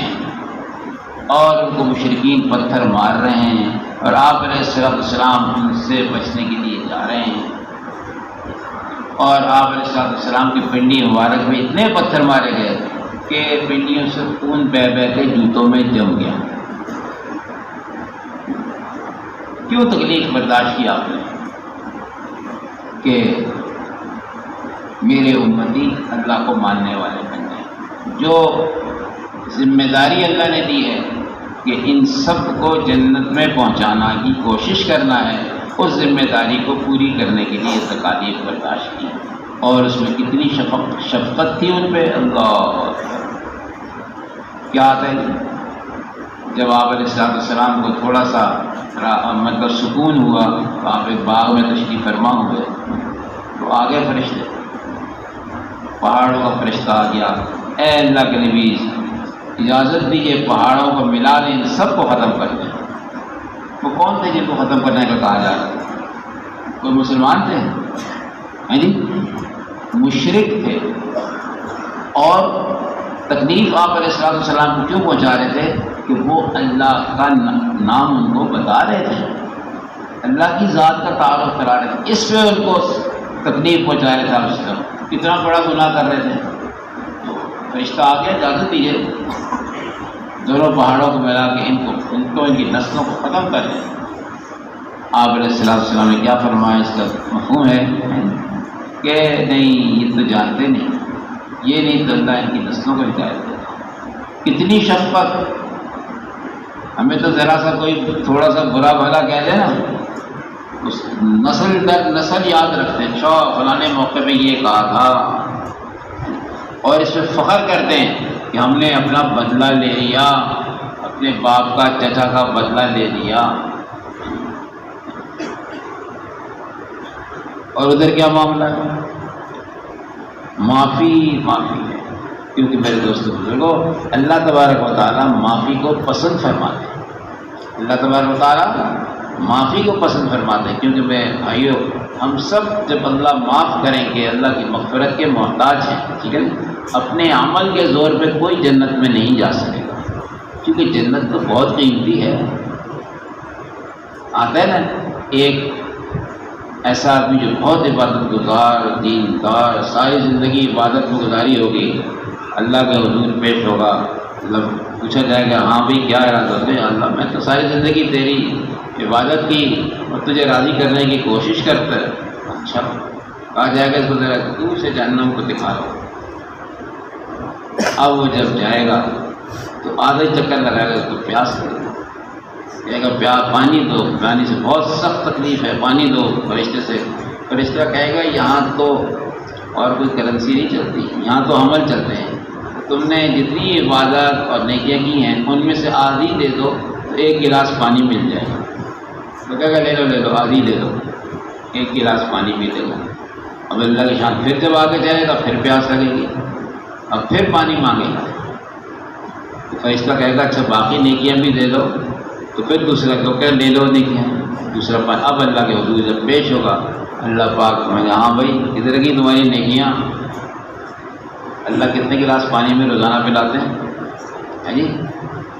اور ان کو مشرکین پتھر مار رہے ہیں، اور آپ علیہ السلام ان سے بچنے کے لیے جا رہے ہیں، اور آپ علیہ السلام کی پنڈی مبارک میں اتنے پتھر مارے گئے کہ پنڈیوں سے خون بہہ بہہ کے جوتوں میں جم گیا۔ کیوں تکلیف برداشت کی آپ نے؟ کہ میرے امتی اللہ کو ماننے والے بن جائیں۔ جو ذمہ داری اللہ نے دی ہے کہ ان سب کو جنت میں پہنچانا کی کوشش کرنا ہے، اس ذمہ داری کو پوری کرنے کے لیے تکالیف برداشت کی، اور اس میں کتنی شفقت تھی ان پہ۔ اللہ کیا ہے، جب آپ علیہ السلام کو تھوڑا سا مطلب سکون ہوا تو آپ ایک باغ میں تشریف فرما ہوئے، تو آگے فرشتے، پہاڑوں کا فرشتہ آ گیا، اے اللہ کے نبی اجازت دیجیے پہاڑوں کو ملا دیں، ان سب کو ختم کر دیں۔ وہ کون تھے جن کو ختم کرنے کا کہا جا رہا ہے؟ کوئی مسلمان تھے؟ ہیں جی، مشرک تھے، اور تکلیف آپ علیہ السلام کو کیوں پہنچا رہے تھے؟ کہ وہ اللہ کا نام ان کو بتا رہے تھے، اللہ کی ذات کا تعارف کرا رہے تھے، اس پہ ان کو تکلیف پہنچا رہے تھے۔ آپ سے کتنا بڑا گناہ کر رہے تھے۔ فرشتہ آ گیا، اجازت دیجیے دونوں پہاڑوں کو ملا کے ان کی نسلوں کو ختم کر دیں۔ آپ علیہ السلام نے کیا فرمایا؟ اس کا مفہوم ہے کہ نہیں، یہ تو جانتے نہیں، یہ نہیں چلتا ان کی نسلوں کو ہدایت دیتا۔ کتنی شفقت! ہمیں تو ذرا سا کوئی تھوڑا سا برا بھلا کہہ دے نا، اس نسل در نسل یاد رکھتے ہیں، اچھا فلانے موقع پہ یہ کہا تھا، اور اس پہ فخر کرتے ہیں کہ ہم نے اپنا بدلہ لے لیا، اپنے باپ کا چچا کا بدلہ لے لیا۔ اور ادھر کیا معاملہ ہے؟ معافی ہے، کیونکہ میرے دوستوں بزرگوں، اللہ تبارک و تعالیٰ معافی کو پسند فرماتے ہیں۔ اللہ تبارک و تعالیٰ معافی کو پسند فرماتے ہیں، کیونکہ میں بھائیو، ہم سب جب اللہ معاف کریں گے، اللہ کی مغفرت کے محتاج ہیں، ٹھیک ہے، اپنے عمل کے زور پہ کوئی جنت میں نہیں جا سکے گا، کیونکہ جنت تو بہت قیمتی ہے۔ آتا ہے نا ایک ایسا آدمی جو بہت عبادت گزار، دیندار، ساری زندگی عبادت میں گزاری ہوگی، اللہ کے حضور پیش ہوگا، مطلب پوچھا جائے گا ہاں بھائی کیا ارادہ ہے؟ اللہ میں تو ساری زندگی تیری عبادت کی اور تجھے راضی کرنے کی کوشش کرتا ہے۔ اچھا، کہا جائے گا اس کو ذرا دور سے جہنم کو دکھا رہا ہوں۔ اب وہ جب جائے گا تو آدھا چکر لگائے گا، اس کو پیاس لگے گا، کہے گا پانی دو، پانی سے بہت سخت تکلیف ہے، پانی دو فرشتے سے۔ فرشتہ کہے گا یہاں تو اور کوئی کرنسی نہیں چلتی، یہاں تو عمل چلتے ہیں، تم نے جتنی عبادت اور نیکیاں کی ہیں ان میں سے آدھی دے دو تو ایک گلاس پانی مل جائے گا۔ تو کہے گا لے لو آدھی دے دو، ایک گلاس پانی بھی دے دو۔ اب اللہ کی شان پھر جب آگے جائے گا پھر پیاس لگے گی، اب پھر پانی مانگے گا، تو فرشتہ کہے گا اچھا باقی نیکیاں بھی دے دو، تو پھر دوسرا تو کہ لے لو نیکیاں، دوسرا پانی۔ اب اللہ کے حضور جب پیش ہوگا، اللہ پاک کہے گا ہاں بھائی ادھر کی تمہاری نیکیاں، اللہ کتنے گلاس پانی میں روزانہ پلاتے ہیں جی؟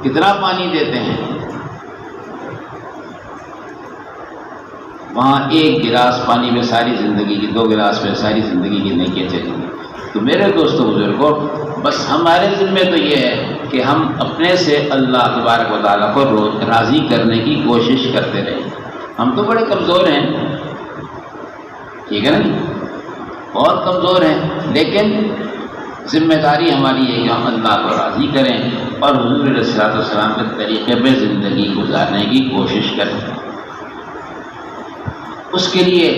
کتنا پانی دیتے ہیں؟ وہاں ایک گلاس پانی میں ساری زندگی کی، 2 گلاس میں ساری زندگی کی نیکیاں چلیں گی۔ تو میرے دوستوں بزرگوں، بس ہمارے ذمے تو یہ ہے کہ ہم اپنے سے اللہ تبارک و تعالیٰ کو راضی کرنے کی کوشش کرتے رہیں۔ ہم تو بڑے کمزور ہیں، ٹھیک ہے نا جی، بہت کمزور ہیں، لیکن ذمہ داری ہماری ہے کہ ہم اللہ کو راضی کریں اور حضور علیہ الصلوۃ والسلام کے طریقے پہ زندگی گزارنے کی کوشش کریں۔ اس کے لیے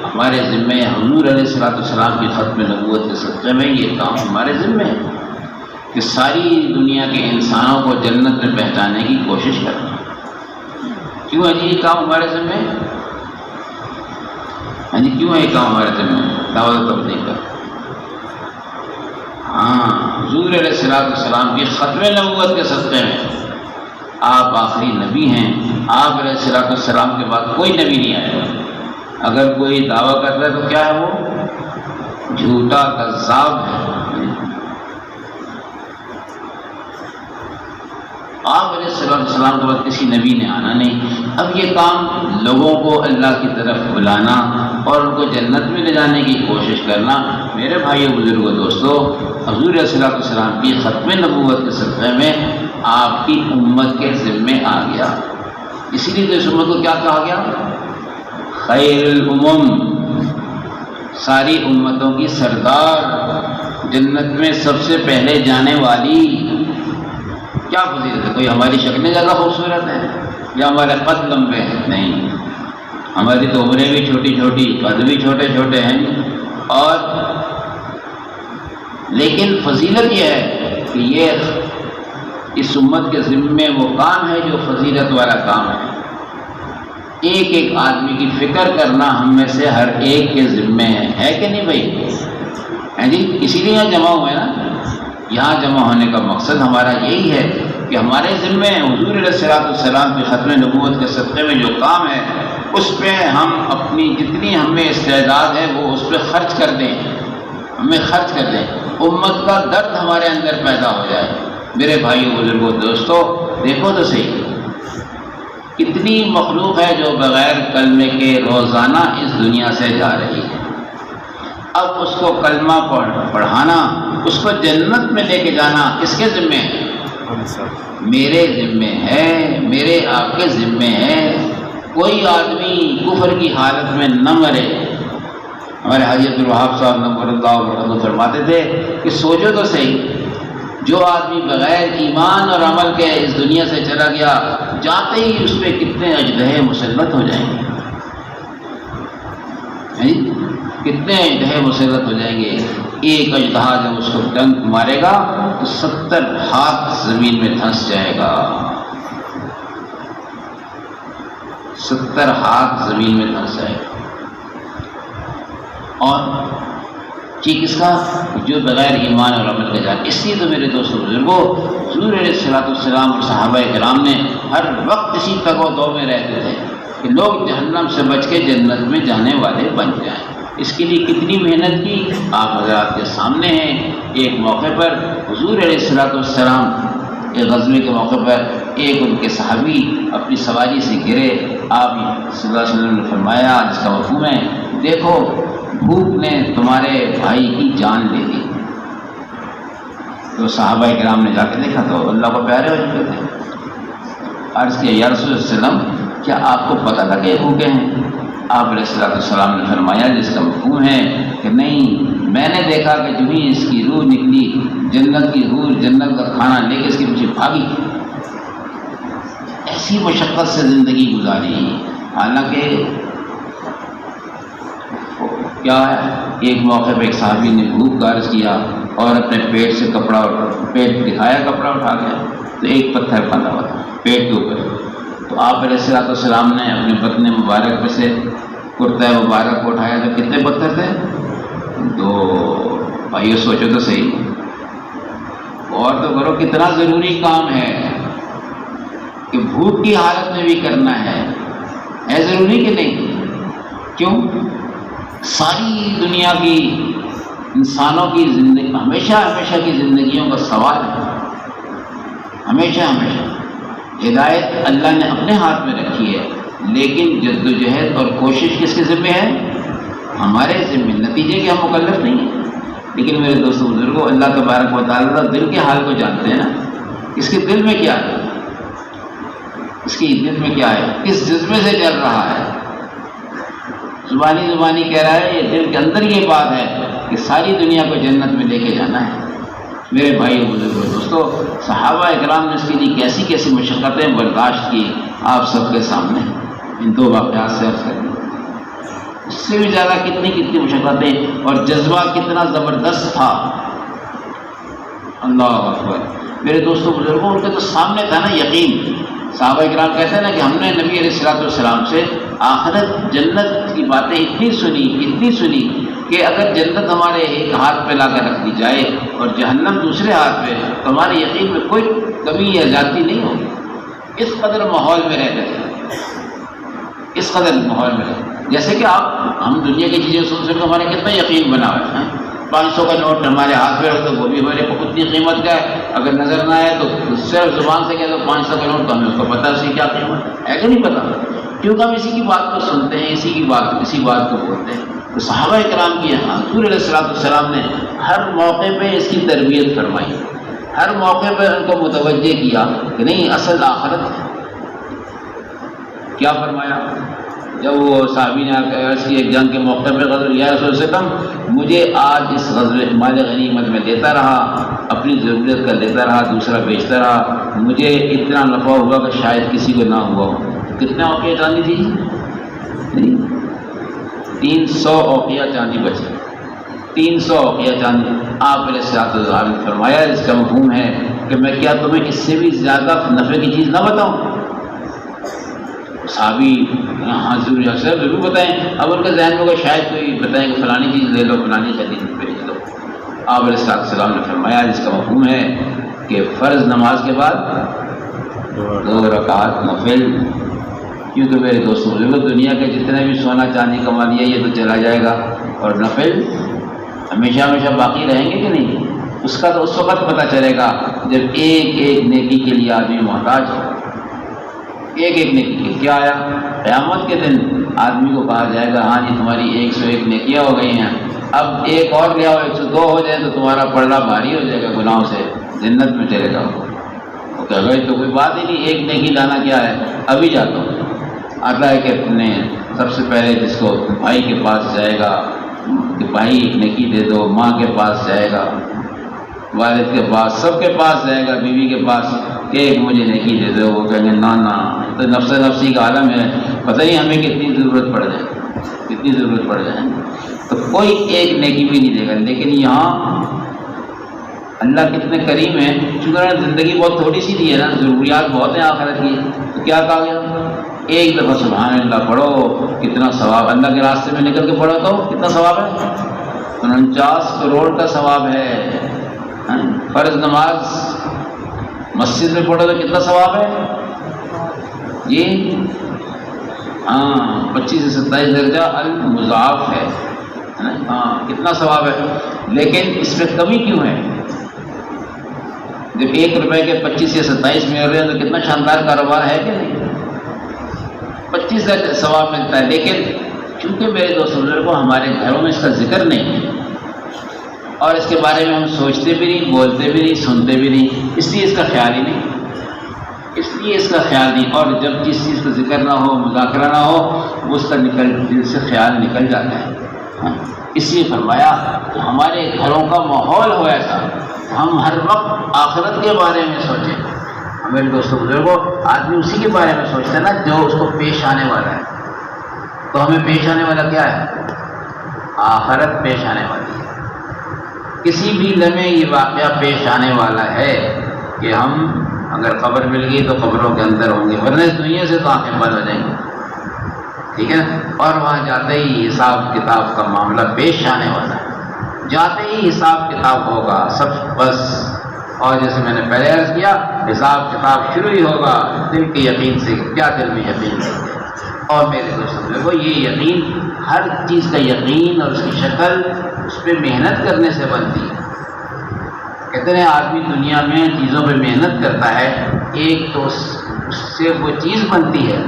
ہمارے ذمے حضور علیہ الصلوۃ والسلام کی ختم نبوت کے صدقے میں یہ کام ہمارے ذمے ہے کہ ساری دنیا کے انسانوں کو جنت میں پہنچانے کی کوشش کرنا۔ کیوں ہے جی یہ کام ہمارے ذمے؟ ہاں جی، کیوں ہے یہ کام ہمارے ذمے؟ دعوت و تبلیغ کا۔ ہاں، حضور علیہ الصلوۃ والسلام کی ختم نبوت کے صدقے میں آپ آخری نبی ہیں۔ آپ علیہ الصلوۃ والسلام کے بعد کوئی نبی نہیں آئے گا۔ اگر کوئی دعویٰ کرتا ہے تو کیا ہے وہ؟ جھوٹا کذاب ہے۔ آپ علیہ السلام کے بعد کسی نبی نے آنا نہیں۔ اب یہ کام لوگوں کو اللہ کی طرف بلانا اور ان کو جنت میں لے جانے کی کوشش کرنا، میرے بھائیوں بزرگوں دوستو، حضور علیہ السلام کی ختم نبوت کے صدقے میں آپ کی امت کے ذمے آ گیا۔ اسی لیے تو اس امت کو کیا کہا گیا؟ خیر الامم، ساری امتوں کی سردار، جنت میں سب سے پہلے جانے والی۔ کیا فضیلت ہے؟ کوئی ہماری شکلیں زیادہ خوبصورت ہیں یا ہمارے قد لمبے ہیں؟ نہیں، ہماری تو عمریں بھی چھوٹی چھوٹی، قد بھی چھوٹے چھوٹے ہیں، اور لیکن فضیلت یہ ہے کہ یہ اس امت کے ذمے وہ کام ہے جو فضیلت والا کام ہے۔ ایک ایک آدمی کی فکر کرنا ہم میں سے ہر ایک کے ذمے ہے کہ نہیں بھائی؟ ہیں جی، اسی لیے یہاں جمع ہوئے نا۔ یہاں جمع ہونے کا مقصد ہمارا یہی ہے کہ ہمارے ذمے حضور علیہ الصلوۃ والسلام کی ختم نبوت کے صدقے میں جو کام ہے اس پہ ہم اپنی جتنی ہمیں استعداد ہے وہ اس پہ خرچ کر دیں، ہمیں خرچ کر دیں، امت کا درد ہمارے اندر پیدا ہو جائے۔ میرے بھائیوں بزرگوں دوستو، دیکھو تو صحیح، کتنی مخلوق ہے جو بغیر کلمے کے روزانہ اس دنیا سے جا رہی ہے۔ اب اس کو کلمہ پڑھانا، اس کو جنت میں لے کے جانا کس کے ذمے ہے؟ میرے ذمے ہے، میرے آپ کے ذمے ہے۔ کوئی آدمی کفر کی حالت میں نہ مرے۔ ہمارے حاجی عبدالوہاب صاحب نور اللہ وبرکاتہ فرماتے تھے کہ سوچو تو صحیح، جو آدمی بغیر ایمان اور عمل کے اس دنیا سے چلا گیا، جاتے ہی اس پہ کتنے اژدہے مسلط ہو جائیں گے، کتنے اژدہے مسلط ہو جائیں گے۔ ایک اژدہا جب اس کو ڈنک مارے گا تو 70 ہاتھ زمین میں دھنس جائے گا، 70 ہاتھ زمین میں دھنس جائے گا۔ اور ٹھیک اس کا جو بغیر ایمان اور عمل کا جائے۔ اس لیے تو میرے دوستوں بزرگوں، حضور علیہ الصلوۃ والسلام اور صحابہ کرام نے ہر وقت اسی تگ و دو میں رہتے تھے کہ لوگ جہنم سے بچ کے جنت میں جانے والے بن جائیں۔ اس کے لیے کتنی محنت کی آپ حضرات کے سامنے ہیں۔ ایک موقع پر حضور علیہ الصلوۃ والسلام ایک غزوے کے موقع پر ایک ان کے صحابی اپنی سواری سے گرے۔ آپ صلی اللہ علیہ وسلم نے فرمایا، جس کا مفہوم ہے، دیکھو بھوک نے تمہارے بھائی کی جان لے لی۔ تو صحابہ کرام نے جا کے دیکھا تو اللہ کو پیارے ہو چکے تھے۔ عرض کیا، یا رسول اللہ علیہ وسلم، کیا آپ کو پتہ تھا کہ یہ بھوکے ہیں؟ آپ علیہ السلام نے فرمایا، جس کا مفہوم ہے کہ نہیں، میں نے دیکھا کہ جو ہی اس کی روح نکلی، جنت کی حور جنت کا کھانا لے کے اس کے پیچھے بھاگی۔ ایسی مشقت سے زندگی گزاری۔ حالانکہ کیا ہے، ایک موقع پہ ایک صحابی نے بھوک کا عرض کیا اور اپنے پیٹ سے پیٹ دکھایا، کپڑا اٹھا گیا تو ایک پتھر پھنسا ہوا تھا پیٹ کے اوپر۔ تو آپ علیہ السلام نے اپنے بدن مبارک پہ سے کرتا مبارک کو اٹھایا تو کتنے پتھر تھے؟ 2۔ بھائیو سوچو تو صحیح، اور تو کرو، کتنا ضروری کام ہے کہ بھوک کی حالت میں بھی کرنا ہے ضروری کہ نہیں؟ کیوں؟ ساری دنیا کی انسانوں کی زندگی ہمیشہ ہمیشہ کی زندگیوں کا سوال ہے، ہمیشہ ہمیشہ۔ ہدایت اللہ نے اپنے ہاتھ میں رکھی ہے، لیکن جد و جہد اور کوشش کس کے ذمہ ہے؟ ہمارے ذمہ۔ نتیجے کے ہم مکلف نہیں ہیں، لیکن میرے دوستوں بزرگوں، اللہ تبارک و تعالیٰ دل کے حال کو جانتے ہیں نا، اس کے دل میں کیا ہے، اس کی دل میں کیا ہے، کس جذبے سے چل رہا ہے۔ زبانی کہہ رہا ہے، یہ دل کے اندر یہ بات ہے کہ ساری دنیا کو جنت میں لے کے جانا ہے۔ میرے بھائی بزرگوں دوستو، صحابہ اکرام نے اس کے لیے کیسی کیسی مشقتیں برداشت کی، آپ سب کے سامنے ان دو واقعات سے عرض کریں۔ اس سے بھی زیادہ کتنی مشقتیں، اور جذبہ کتنا زبردست تھا، اللہ اکبر۔ میرے دوستوں بزرگوں، ان کے تو سامنے تھا نا یقین۔ صحابہ اکرام کہتے ہیں نا کہ ہم نے نبی علیہ الصلوۃ والسلام سے آخرت جنت کی باتیں اتنی سنی کہ اگر جنت ہمارے ایک ہاتھ پہ لا کر رکھ دی جائے اور جہنم دوسرے ہاتھ پہ، تو ہمارے یقین میں کوئی کمی یا زیادتی نہیں ہوگی۔ اس قدر ماحول میں رہ گئے، اس قدر ماحول میں رہ، جیسے کہ ہم دنیا کی چیزیں سن کر ہمارے کتنا یقین بنا ہوا ہے۔ 500 کا نوٹ ہمارے ہاتھ میں رکھ دو، وہ بھی ہمارے کو اتنی قیمت کا ہے، اگر نظر نہ آئے تو صرف زبان سے کہہ دو 500 کا نوٹ، تو ہمیں اس کو پتہ ہے کیا قیمت ہے کہ نہیں پتہ، کیونکہ ہم اسی کی بات کو سنتے ہیں، اسی بات کو بولتے ہیں۔ تو صحابہ کرام کی حضور علیہ الصلوۃ والسلام نے ہر موقع پہ اس کی تربیت فرمائی، ہر موقع پہ ان کو متوجہ کیا کہ نہیں، اصل آخرت ہے۔ کیا فرمایا؟ جب وہ صحابی نے عرض کی ایک جنگ کے موقع پہ غزوہ، یا رسول اللہ صلی اللہ علیہ وسلم، مجھے آج اس غزوے مال غنیمت میں دیتا رہا، اپنی ضرورت کا دیتا رہا، دوسرا بیچتا رہا، مجھے اتنا نفع ہوا کہ شاید کسی کو نہ ہوا ہو۔ کتنا اوقیہ چاندی تھی؟ 300 اوقیہ چاندی بچی، 300 اوقیہ چاندی۔ آپ علیہ الصلوۃ والسلام نے فرمایا، اس کا مفہوم ہے کہ میں کیا تمہیں اس سے بھی زیادہ نفع کی چیز نہ بتاؤں؟ صحابی ہاں ضرور بتائیں۔ اب ان کے ذہن میں شاید کوئی بتائیں کہ فلانی چیز لے لو، فلانی چیز بھیج دو۔ آپ علیہ السلام نے فرمایا، جس کا مفہوم ہے کہ فرض نماز کے بعد 2 رکعت نفل، کیونکہ میرے دوستوں بزرگوں، دنیا کے جتنے بھی سونا چاندی کما لیا یہ تو چلا جائے گا، اور نفل ہمیشہ ہمیشہ باقی رہیں گے کہ نہیں؟ اس کا تو اس وقت پتہ چلے گا جب ایک نیکی کے لیے آدمی محتاج ہے، ایک نیکی کے۔ کیا آیا؟ قیامت کے دن آدمی کو کہا جائے گا، ہاں جی تمہاری 101 نیکیاں ہو گئی ہیں، اب ایک اور لے آؤ، 102 ہو جائے تو تمہارا پلڑا بھاری ہو جائے گا گناہوں سے، جنت میں چلے جاؤ۔ وہ کہے گا تو کوئی بات ہی نہیں، ایک نیکی لانا کیا ہے، ابھی جاتا ہوں۔ آتا ہے کہ اپنے سب سے پہلے جس کو بھائی کے پاس جائے گا کہ بھائی ایک نیکی دے دو، ماں کے پاس جائے گا، والد کے پاس، سب کے پاس جائے گا، بیوی کے پاس کہ ایک مجھے نیکی دے دو۔ وہ کہیں گے نا تو نفسی کا عالم ہے، پتہ نہیں ہمیں کتنی ضرورت پڑ جائے، تو کوئی ایک نیکی بھی نہیں دے گا۔ لیکن یہاں اللہ کتنے کریم ہیں، چونکہ زندگی بہت تھوڑی سی دی ہے نا، ضروریات بہت ہیں آخرت کی، تو کیا کہا گیا؟ ایک دفعہ سبحان اللہ پڑھو، کتنا ثواب، اللہ کے راستے میں نکل کے پڑھو تو کتنا ثواب ہے؟ 49 کروڑ کا ثواب ہے۔ فرض نماز مسجد میں پڑھو تو کتنا ثواب ہے جی؟ 25 سے 27 درجہ المضاعف ہے، کتنا ثواب ہے۔ لیکن اس میں کمی کیوں ہے؟ جب 1 روپے کے 25 یا 27 مل رہے ہیں تو کتنا شاندار کاروبار ہے کہ نہیں؟ 25 درجہ ثواب ملتا ہے، لیکن چونکہ میرے دوست بزرگوں ہمارے گھروں میں اس کا ذکر نہیں ہے، اور اس کے بارے میں ہم سوچتے بھی نہیں، بولتے بھی نہیں، سنتے بھی نہیں، اس لیے اس کا خیال ہی نہیں، اور جب جس چیز کا ذکر نہ ہو، مذاکرہ نہ ہو، وہ اس کا دل سے خیال نکل جاتا ہے۔ اس لیے فرمایا کہ ہمارے گھروں کا ماحول ہو ایسا، ہم ہر وقت آخرت کے بارے میں سوچیں۔ میرے دوستوں بزرگوں، آدمی اسی کے بارے میں سوچتا ہے نا جو اس کو پیش آنے والا ہے، تو ہمیں پیش آنے والا کیا ہے؟ آخرت پیش آنے والی ہے۔ کسی بھی لمحے یہ واقعہ پیش آنے والا ہے کہ ہم اگر قبر مل گئی تو قبروں کے اندر ہوں گے، ورنہ اس دنیا سے تو آنکھیں بند ہو جائیں گی، ٹھیک ہے؟ اور وہاں جاتے ہی حساب کتاب کا معاملہ پیش آنے والا ہے، جاتے ہی حساب کتاب ہوگا سب بس۔ اور جیسے میں نے پہلے عرض کیا، حساب کتاب شروع ہی ہوگا دل کے یقین سے۔ کیا دل میں یقین ہے؟ اور میرے دوستوں دیکھو یہ یقین، ہر چیز کا یقین اور اس کی شکل اس پہ محنت کرنے سے بنتی ہے۔ کہتے ہیں آدمی دنیا میں چیزوں پہ محنت کرتا ہے، ایک تو اس سے وہ چیز بنتی ہے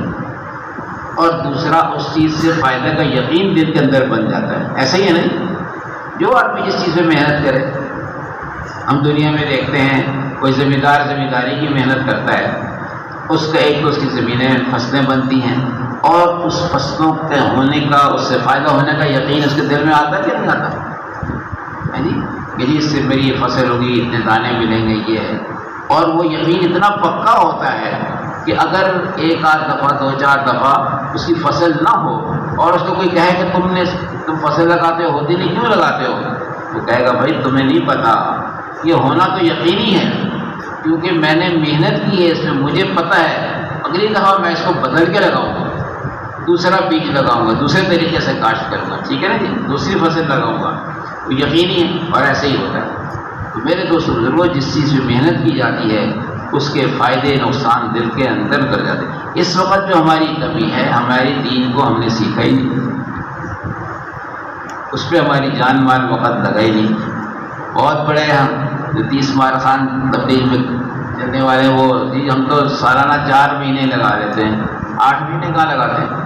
اور دوسرا اس چیز سے فائدہ کا یقین دل کے اندر بن جاتا ہے۔ ایسا ہی ہے نہیں؟ جو آدمی جس چیز پہ محنت کرے، ہم دنیا میں دیکھتے ہیں کوئی زمینداری کی محنت کرتا ہے، اس کا ایک تو اس کی زمینیں فصلیں بنتی ہیں اور اس فصلوں کے ہونے کا، اس سے فائدہ ہونے کا یقین اس کے دل میں آتا ہے کہ نہیں آتا؟ جی اس سے میری یہ فصل ہوگی، اتنے دانے ملیں گے، یہ ہے۔ اور وہ یقین اتنا پکا ہوتا ہے کہ اگر ایک آدھ دفعہ 2-4 دفعہ اس کی فصل نہ ہو اور اس کو کوئی کہے کہ تم فصل لگاتے ہو، ہوتی نہیں، کیوں لگاتے ہو؟ تو کہے گا بھائی تمہیں نہیں پتا، یہ ہونا تو یقینی ہے کیونکہ میں نے محنت کی ہے اس میں، مجھے پتہ ہے اگلی دفعہ میں اس کو بدل کے لگاؤں گا، دوسرا بیج لگاؤں گا، دوسرے طریقے سے کاشت کروں گا، ٹھیک ہے نا جی، دوسری فصل لگاؤں گا، وہ یقینی ہے۔ اور ایسے ہی ہوتا ہے۔ تو میرے دوستوں بزرگوں، جس چیز پہ محنت کی جاتی ہے اس کے فائدے نقصان دل کے اندر اتر جاتے ہیں۔ اس وقت جو ہماری کمی ہے، ہماری دین کو ہم نے سیکھا ہی نہیں، اس پہ ہماری جان مال وقت لگا ہی نہیں۔ بہت بڑے ہم جو 30 مارخان تبلیغ میں چلنے والے، وہ جی ہم تو سالانہ 4 مہینے لگا لیتے ہیں، 8 مہینے کہاں لگاتے ہیں؟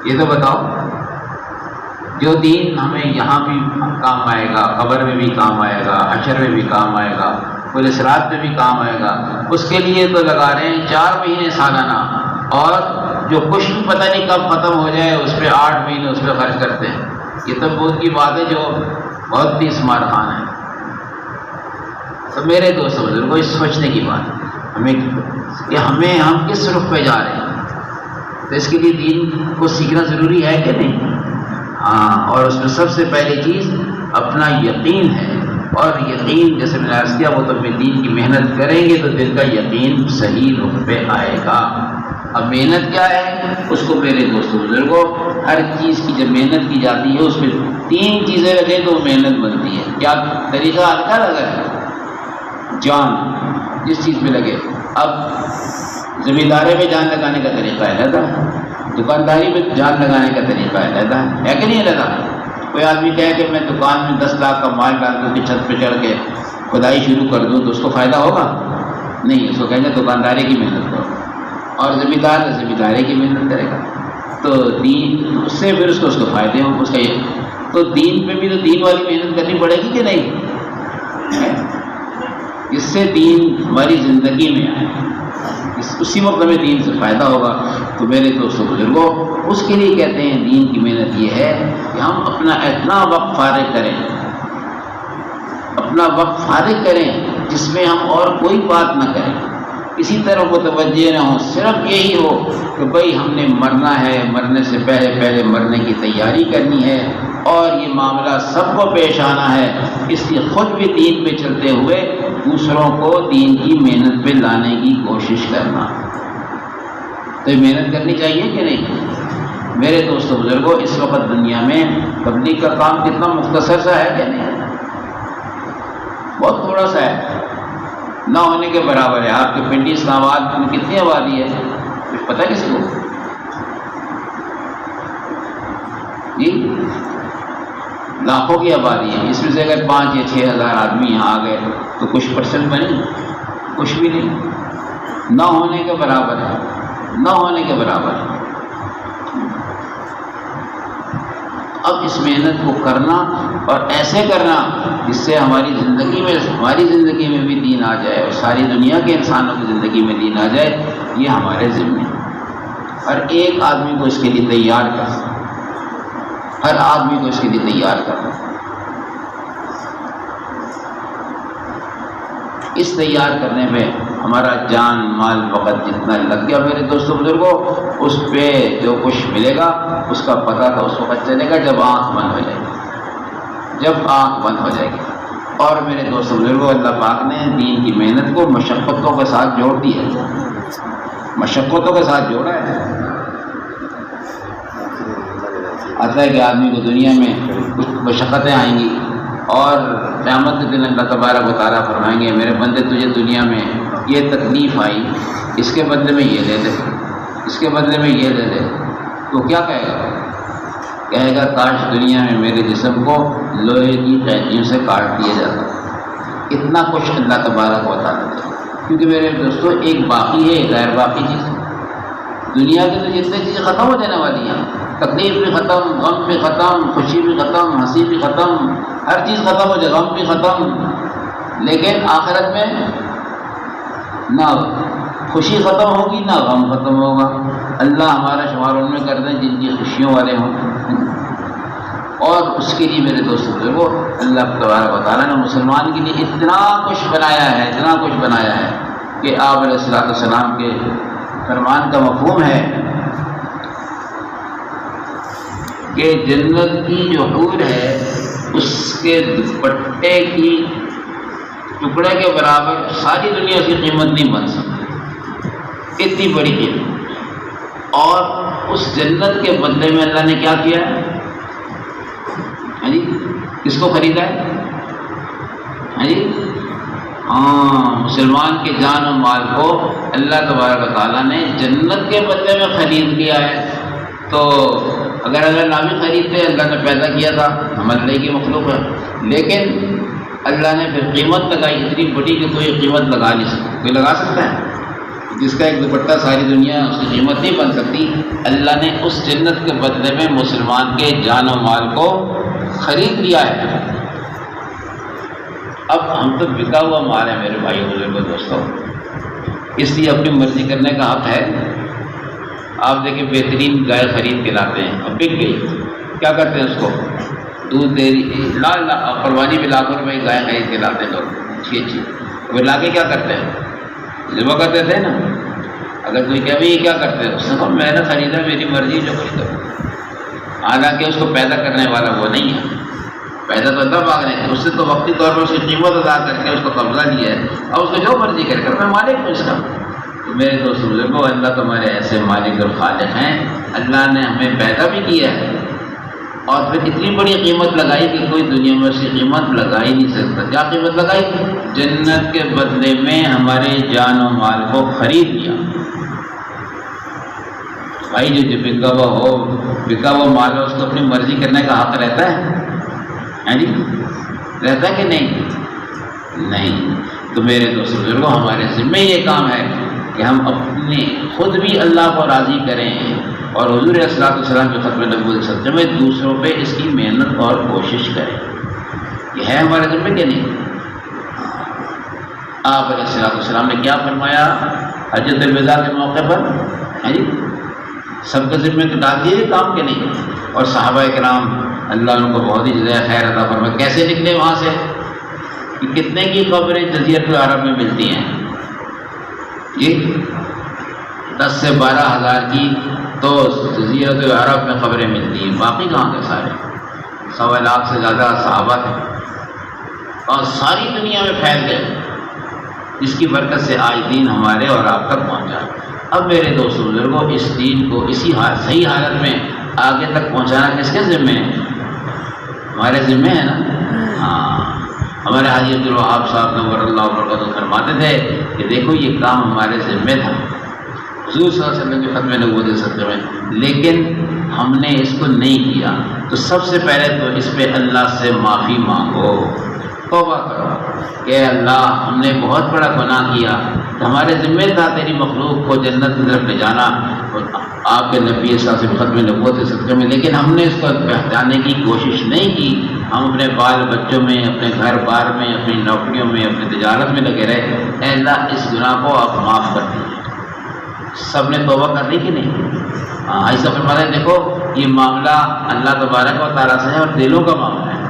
یہ تو بتاؤ۔ جو دین ہمیں یہاں بھی کام آئے گا، قبر میں بھی کام آئے گا، حشر میں بھی کام آئے گا، پولیس رات میں بھی کام آئے گا، اس کے لیے تو لگا رہے ہیں 4 مہینے سالانہ، اور جو کچھ بھی پتہ نہیں کب ختم ہو جائے اس پہ 8 مہینے اس پہ خرچ کرتے ہیں۔ یہ تو بہت کی بات ہے جو بہت 30 مارخان ہے۔ تو میرے دوستوں بزرگوں، اس سوچنے کی بات کہ ہم کس رخ پہ جا رہے ہیں، تو اس کے لیے دین کو سیکھنا ضروری ہے کہ نہیں؟ ہاں، اور اس میں سب سے پہلی چیز اپنا یقین ہے، اور یقین جیسے میں نے عرض کیا، وہ تو اپنے دین کی محنت کریں گے تو دل کا یقین صحیح رخ پہ آئے گا۔ اب محنت کیا ہے؟ اس کو میرے دوستوں بزرگوں، ہر چیز کی جب محنت کی جاتی ہے اس میں 3 چیزیں لگے تو محنت بنتی ہے۔ کیا طریقہ ہلکا لگا ہے؟ جان جس چیز میں لگے۔ اب زمینداری میں جان لگانے کا طریقہ علیحدہ ہے، دکانداری میں جان لگانے کا طریقہ علیحدہ ہے کہ نہیں علیحدہ؟ کوئی آدمی کہے کہ میں دکان میں 10 لاکھ کا مال ڈال کر کے چھت پہ چڑھ کے کھدائی شروع کر دوں تو اس کو فائدہ ہوگا؟ نہیں، اس کو کہیں گے دکانداری کی محنت کرو، اور زمینداری کی محنت کرے گا تو دین اس سے پھر اس کو فائدے ہوں اس کا۔ یہ تو دین پہ بھی تو دین والی محنت کرنی پڑے گی کہ نہیں؟ اس سے دین ہماری زندگی میں آئے، اسی وقت ہمیں دین سے فائدہ ہوگا۔ تو میرے دوستوں بزرگوں، اس کے لیے کہتے ہیں دین کی محنت یہ ہے کہ ہم اپنا اتنا وقت فارغ کریں، اپنا وقت فارغ کریں جس میں ہم اور کوئی بات نہ کریں، کسی طرح کو توجہ نہ ہو، صرف یہی ہو کہ بھائی ہم نے مرنا ہے، مرنے سے پہلے مرنے کی تیاری کرنی ہے، اور یہ معاملہ سب کو پیش آنا ہے، اس لیے خود بھی دین پہ چلتے ہوئے دوسروں کو دین کی محنت پہ لانے کی کوشش کرنا۔ تو یہ محنت کرنی چاہیے کہ نہیں؟ میرے دوستوں بزرگوں، اس وقت دنیا میں تبلیغ کا کام کتنا مختصر سا ہے کہ نہیں؟ بہت تھوڑا سا ہے، نہ ہونے کے برابر ہے۔ آپ کے پنڈی اسلام آباد میں کتنی آبادی ہے؟ کچھ پتہ ہے کسی کو؟ جی لاکھوں کی آبادی ہے، اس میں سے اگر 5 یا 6 ہزار آدمی یہاں آ گئے تو کچھ پرسنٹ بنے؟ کچھ بھی نہیں، نہ ہونے کے برابر ہے، نہ ہونے کے برابر ہے۔ اب اس محنت کو کرنا اور ایسے کرنا جس سے ہماری زندگی میں بھی دین آ جائے اور ساری دنیا کے انسانوں کی زندگی میں دین آ جائے، یہ ہمارے ذمہ ہے۔ ہر ایک آدمی کو اس کے لیے تیار کرنا، ہر آدمی کو اس کے لیے تیار کرنا۔ اس تیار کرنے میں ہمارا جان مال وقت جتنا لگ گیا میرے دوستوں بزرگوں، اس پہ جو کچھ ملے گا اس کا پتہ تو اس وقت چلے گا جب آنکھ بند ہو جائے گی، جب آنکھ بند ہو جائے گی۔ اور میرے دوستوں بزرگوں، اللہ پاک نے دین کی محنت کو مشقتوں کے ساتھ جوڑ دیا ہے، مشقتوں کے ساتھ جوڑا ہے۔ آتا ہے کہ آدمی کو دنیا میں کچھ مشقتیں آئیں گی اور قیامت کے دن اللہ تبارک و تعالیٰ فرمائیں گے میرے بندے تجھے دنیا میں یہ تکلیف آئی، اس کے بدلے میں یہ لے لے، اس کے بدلے میں یہ دے دے، تو کیا کہے گا؟ کہے گا کاش دنیا میں میرے جسم کو لوہے کی قینچیوں سے کاٹ دیا جاتا۔ اتنا کچھ اللہ تبارک و تعالیٰ دے، کیونکہ میرے دوستو ایک باقی ہے، غیر باقی چیز ہے۔ دنیا کی تو جتنی چیزیں ختم ہو جانے والی ہیں، تکلیف بھی ختم، غم بھی ختم، خوشی بھی ختم، ہنسی بھی ختم، ہر چیز ختم ہو جائے، غم بھی ختم، لیکن آخرت میں نہ خوشی ختم ہوگی نہ غم ختم ہوگا۔ اللہ ہمارا شمار ان میں کر دیں جن کی خوشیوں والے ہوں۔ اور اس کے لیے میرے دوستوں وہ اللہ تبارک و تعالیٰ نے مسلمان کے لیے اتنا کچھ بنایا ہے، اتنا کچھ بنایا ہے کہ آپ علیہ الصلوۃ والسلام کے فرمان کا مفہوم ہے کہ جنت کی جو حور ہے اس کے دوپٹے کی ٹکڑے کے برابر ساری دنیا کی قیمت نہیں بن سکتی، اتنی بڑی قیمت۔ اور اس جنت کے بدلے میں اللہ نے کیا کیا ہے؟ ہاں جی، کس کو خریدا ہے؟ ہاں جی، مسلمان کے جان و مال کو اللہ تبارک و تعالیٰ نے جنت کے بدلے میں خرید لیا ہے۔ تو اگر اللہ نہ بھی خریدتے، اللہ نے پیدا کیا تھا، ہم اللہ کی مخلوق ہے، لیکن اللہ نے پھر قیمت لگائی اتنی بڑی کہ کوئی قیمت لگا نہیں سکتا۔ کوئی لگا سکتا ہے؟ جس کا ایک دوپٹہ ساری دنیا اس کی قیمت نہیں بن سکتی، اللہ نے اس جنت کے بدلے میں مسلمان کے جان و مال کو خرید لیا ہے۔ اب ہم تو بکا ہوا مال ہے میرے بھائی بزرگوں دوستوں، اس لیے اپنی مرضی کرنے کا حق ہے۔ آپ دیکھیں بہترین گائے خرید کے لاتے ہیں، اب بک گئی، کیا کرتے ہیں اس کو؟ دودھ ڈیری قربانی میں لاکھوں روپے گائے خرید کے لاتے ہیں لوگ، اچھی اچھی، وہ لا کے کیا کرتے ہیں؟ ذبح کر دیتے ہیں نا۔ اگر کوئی کہ بھائی یہ کیا کرتے ہیں، اس نے کہا میں نے خریدا، میری مرضی جو خریدا، حالانکہ اس کو پیدا کرنے والا وہ نہیں ہے، پیدا تو اللہ پاک نے، اس سے تو وقتی طور پر اس کی قیمت ادا کر کے اس کو قبضہ لیا ہے، اور اس کو جو مرضی کر میں مالک ہوں اس کا۔ تو میرے دوست بزرگوں، اللہ تمہارے ایسے مالک اور خالق ہیں، اللہ نے ہمیں پیدا بھی کیا ہے اور پھر اتنی بڑی قیمت لگائی کہ کوئی دنیا میں اس کی قیمت لگا ہی نہیں سکتا۔ کیا قیمت لگائی؟ جنت کے بدلے میں ہمارے جان و مال کو خرید لیا۔ بھائی جو بکا ہوا مال ہے اس کو اپنی مرضی کرنے کا حق رہتا ہے جی، رہتا ہے کہ نہیں؟ نہیں۔ تو میرے دوست بزرگوں، ہمارے ذمہ یہ کام ہے کہ ہم اپنے خود بھی اللہ کو راضی کریں اور حضور علیہ الصلوۃ والسلام کے ختم نبوت سلسلے میں دوسروں پہ اس کی محنت اور کوشش کریں۔ یہ ہے ہمارے ذمہ کہ نہیں؟ آپ علیہ الصلوۃ والسلام نے کیا فرمایا حجۃ الوداع کے موقع پر؟ ہے جی، سب کا ذمہ ڈال دیے کام کے نہیں؟ اور صحابہ کرام اللہ ان کو بہت ہی جزائے خیر عطا فرمائے، کیسے نکلے وہاں سے؟ کہ کتنے کی خبریں جزیرۃ العرب میں ملتی ہیں؟ یہ 10 سے 12 ہزار کی تو جزیرۃ العرب میں خبریں ملتی ہیں، باقی کہاں کے سارے 1.25 لاکھ سے زیادہ صحابہ تھے اور ساری دنیا میں پھیل گئے، جس کی برکت سے آج دین ہمارے اور آپ تک پہنچا۔ اب میرے دوست بزرگوں، اس دین کو اسی صحیح حالت میں آگے تک پہنچانا کس کے ذمہ ہے؟ ہمارے ذمہ ہے نا۔ ہاں، ہمارے حاجی عبدالوہاب صاحب نور اللہ وبرکاتہ فرماتے تھے کہ دیکھو یہ کام ہمارے ذمہ تھا حضور صلی اللہ علیہ وسلم کے ختم نبوت سلسلے میں، لیکن ہم نے اس کو نہیں کیا۔ تو سب سے پہلے تو اس پہ اللہ سے معافی مانگو، توبہ کرو کہ اللہ ہم نے بہت بڑا گناہ کیا، ہمارے ذمہ تھا تیری مخلوق کو جنت کی طرف لے جانا آپ کے نبی صلی اللہ علیہ وسلم ختم نبوت کے سلسلے میں، لیکن ہم نے اس کو پہچانے کی کوشش نہیں کی۔ ہم اپنے بال بچوں میں، اپنے گھر بار میں، اپنی نوکریوں میں، اپنی تجارت میں لگے رہے۔ اے اللہ اس گناہ کو آپ معاف کر دیجیے۔ سب نے توبہ کر لی کہ نہیں؟ ایسا فرماتے ہیں دیکھو یہ معاملہ اللہ تبارک و تعالیٰ سے ہے اور دلوں کا معاملہ ہے،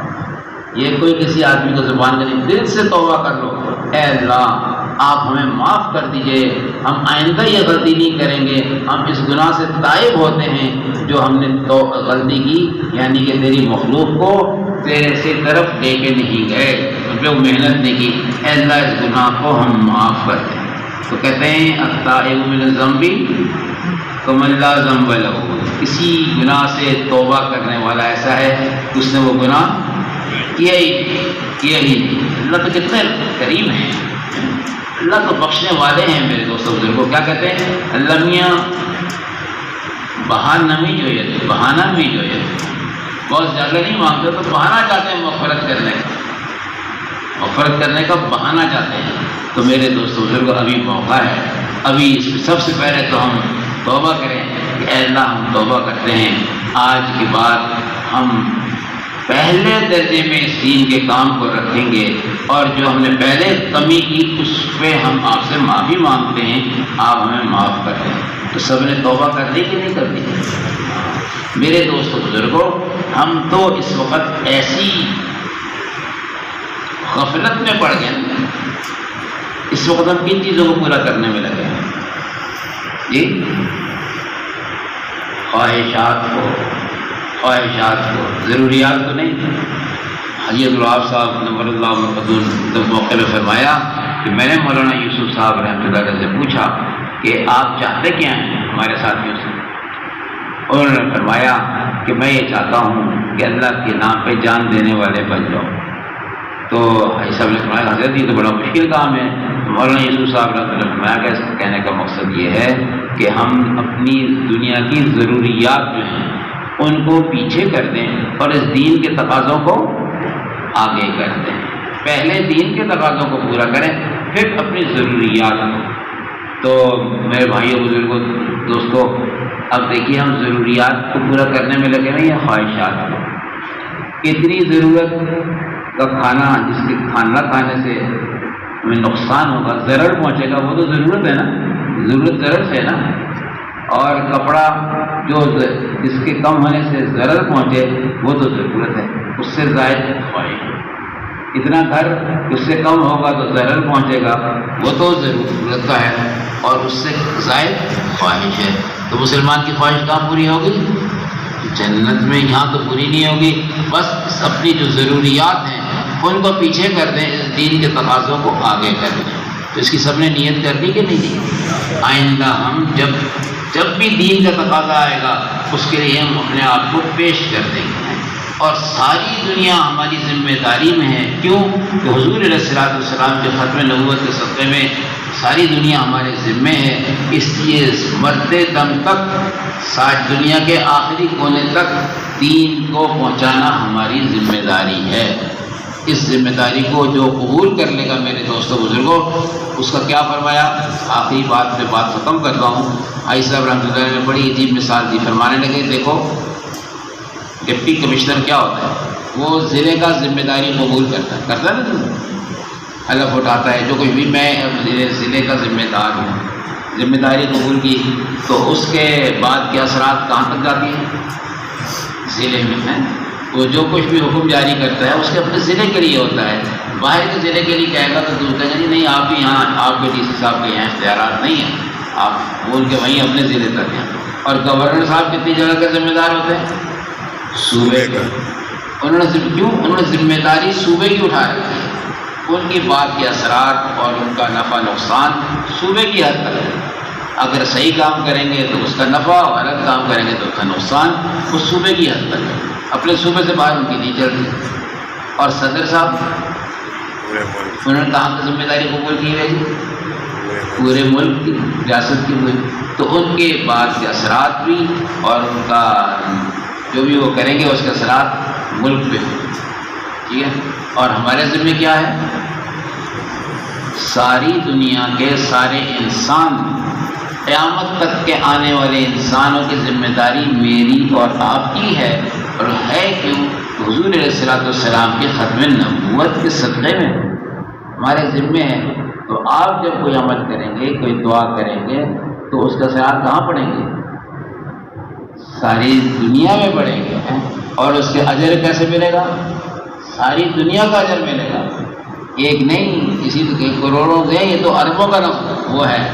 یہ کوئی کسی آدمی کو زبان کا نہیں، دل سے توبہ کر لو۔ اے اللہ آپ ہمیں معاف کر دیجئے، ہم آئندہ یہ غلطی نہیں کریں گے، ہم اس گناہ سے تائب ہوتے ہیں جو ہم نے غلطی کی، یعنی کہ تیری مخلوق کو تیرے سے طرف لے کے نہیں گئے، ان پہ وہ محنت نہیں کی۔ اے اللہ اس گناہ کو ہم معاف کر دیں۔ تو کہتے ہیں التائب من الذنب کمن لا ذنب لہ، کسی گناہ سے توبہ کرنے والا ایسا ہے کہ اس نے وہ گناہ کیا ہی۔ اللہ تو کتنے کریم ہیں، اللہ تو بخشنے والے ہیں۔ میرے دوستوں بزرگوں، کیا کہتے ہیں اللہ میاں بہانہ بھی جو ہے بہت زیادہ نہیں مانگتے تو بہانہ چاہتے ہیں مغفرت کرنے کا بہانہ چاہتے ہیں. تو میرے دوستوں بزرگوں ابھی موقع ہے، ابھی سب سے پہلے تو ہم توبہ کریں کہ اے اللہ ہم توبہ کرتے ہیں، آج کے بعد ہم پہلے درجے میں اس دین کے کام کو رکھیں گے، اور جو ہم نے پہلے کمی کی اس پہ ہم آپ سے معافی مانگتے ہیں، آپ ہمیں معاف کر دیں. تو سب نے توبہ کر دی کہ نہیں کر دی؟ میرے دوستوں بزرگوں، ہم تو اس وقت ایسی غفلت میں پڑ گئے، اس وقت ہم کن چیزوں کو پورا کرنے میں لگے ہیں؟ جی خواہشات کو، ضروریات کو نہیں. حضرت الوہاب صاحب نور اللہ مرقدون جب موقع پہ فرمایا کہ میں نے مولانا یوسف صاحب رحمۃ اللہ علیہ سے پوچھا کہ آپ چاہتے کیا ہیں ہمارے ساتھیوں سے؟ انہوں نے فرمایا کہ میں یہ چاہتا ہوں کہ اللہ کے نام پہ جان دینے والے بن جاؤ. تو حاجی صاحب نے فرمایا حضرت یہ تو بڑا مشکل کام ہے. مولانا یوسف صاحب رحمۃ اللہ نے فرمایا کہ اس کا کہنے کا مقصد یہ ہے کہ ہم اپنی دنیا کی ضروریات جو ہیں ان کو پیچھے کر دیں اور اس دین کے تقاضوں کو آگے کر دیں. پہلے دین کے تقاضوں کو پورا کریں پھر اپنی ضروریات کو. تو میرے بھائیوں بزرگوں دوستوں، اب دیکھیے ہم ضروریات کو پورا کرنے میں لگے ہیں یا خواہشات کو؟ اتنی ضرورت کا کھانا جس کے کھانا کھانے سے ہمیں نقصان ہوگا، ضرر پہنچے گا، وہ تو ضرورت ہے نا، ضرورت ضرر سے ہے نا. اور کپڑا جو جس کے کم ہونے سے ضرر پہنچے وہ تو ضرورت ہے، اس سے زائد خواہش. اتنا گھر اس سے کم ہوگا تو ضرر پہنچے گا، وہ تو ضرورت کا ہے، اور اس سے زائد خواہش ہے. تو مسلمان کی خواہش کہاں پوری ہوگی؟ جنت میں. یہاں تو پوری نہیں ہوگی. بس اپنی جو ضروریات ہیں ان کو پیچھے کر دیں، اس دین کے تقاضوں کو آگے کر دیں. تو اس کی سب نے نیت کر دی کہ نہیں دی؟ آئندہ ہم جب بھی دین کا تقاضا آئے گا اس کے لیے ہم اپنے آپ کو پیش کر دیں گے، اور ساری دنیا ہماری ذمہ داری میں ہے. کیوں کہ حضور علیہ الصلوۃ والسلام کے ختم نبوت کے صدقے میں ساری دنیا ہمارے ذمے ہے. اس لیے مرتے دم تک ساری دنیا کے آخری کونے تک دین کو پہنچانا ہماری ذمہ داری ہے. اس ذمہ داری کو جو قبول کر لے گا میرے دوستوں بزرگوں، اس کا کیا فرمایا؟ آخری بات پہ بات ختم کرتا ہوں. حاجی صاحب رحمۃ اللہ نے بڑی عجیب مثال دی. فرمانے لگے دیکھو ڈپٹی کمشنر کیا ہوتا ہے؟ وہ ضلع کا ذمہ داری قبول کرتا ہے نا، حلف اٹھاتا ہے جو کچھ بھی میں ضلع کا ذمہ دار ہوں، ذمہ داری قبول کی. تو اس کے بعد کے اثرات کہاں تک جاتی ہیں؟ ضلع میں ہیں. وہ جو کچھ بھی حکم جاری کرتا ہے اس کے اپنے ضلع کے لیے ہوتا ہے. باہر کے ضلع کے لیے کہے گا تو دوسرے کہیں گے نہیں آپ یہاں، آپ کے ڈی سی صاحب کے یہاں اختیارات نہیں ہیں، آپ بول کے وہیں اپنے ضلع تک ہیں. اور گورنر صاحب کتنی جگہ کے ذمہ دار ہوتے ہیں؟ صوبے کا. انہوں نے ذمہ داری صوبے کی اٹھا رکھی ہے. ان کی بات کے اثرات اور ان کا نفع نقصان صوبے کی حد تک ہے. اگر صحیح کام کریں گے تو اس کا نفع، اور غلط کام کریں گے تو اس کا نقصان اس صوبے کی حد تک ہے. اپنے صوبے سے باہر ان کی نہیں چلتی. اور صدر صاحب انہوں نے کہاں کی ذمہ داری قبول کی ہے؟ پورے ملک کی، ریاست کی ہوئی. تو ان کے بعد کے اثرات بھی اور ان کا جو بھی وہ کریں گے اس کے اثرات ملک پہ. ٹھیک ہے. اور ہمارے ذمہ کیا ہے؟ ساری دنیا کے سارے انسان، قیامت تک کے آنے والے انسانوں کی ذمہ داری میری اور آپ کی ہے. اور ہے کیوں؟ حضور علیہ الصلوۃ والسلام کے ختم نبوت کے صدقے میں ہمارے ذمے ہے. تو آپ جب کوئی عمل کریں گے، کوئی دعا کریں گے تو اس کا اثرات کہاں پڑیں گے؟ ساری دنیا میں پڑیں گے. اور اس کے اجر کیسے ملے گا؟ ساری دنیا کا اجر ملے گا. ایک نہیں، کسی کروڑوں دیں، یہ تو اربوں کا نفع وہ ہے.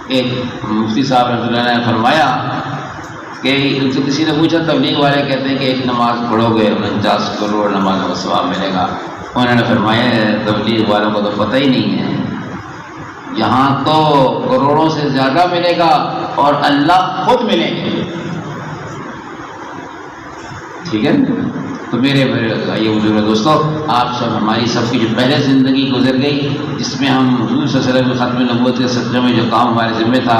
ایک مفتی صاحب رحمۃ اللہ نے فرمایا کہ ان سے کسی نے پوچھا، تبلیغ والے کہتے ہیں کہ ایک نماز پڑھو گے 49 کروڑ نمازوں کا ثواب ملے گا. انہوں نے فرمایا تبلیغ والوں کو تو پتہ ہی نہیں ہے، یہاں تو کروڑوں سے زیادہ ملے گا اور اللہ خود ملیں گے. ٹھیک ہے. تو میرے بھائی بزرگ دوستو، آپ سب، ہماری سب کی جو پہلے زندگی گزر گئی جس میں ہم حضور صلی اللہ علیہ وسلم کے ختم نبوت کے صدقے میں جو کام ہمارے ذمہ تھا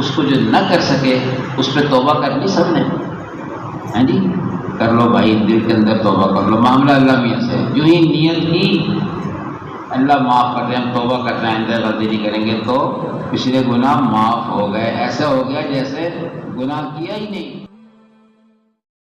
اس کو جو نہ کر سکے اس پہ توبہ کر لی سب نے، ہاں جی، کر لو بھائی، دل کے اندر توبہ کر لو، معاملہ اللہ میاں سے جو ہی نیت کی اللہ معاف کر رہے ہیں، ہم توبہ کر رہے ہیں، آئندہ غلطی نہیں کریں گے، تو پچھلے گناہ معاف ہو گئے، ایسا ہو گیا جیسے گناہ کیا ہی نہیں۔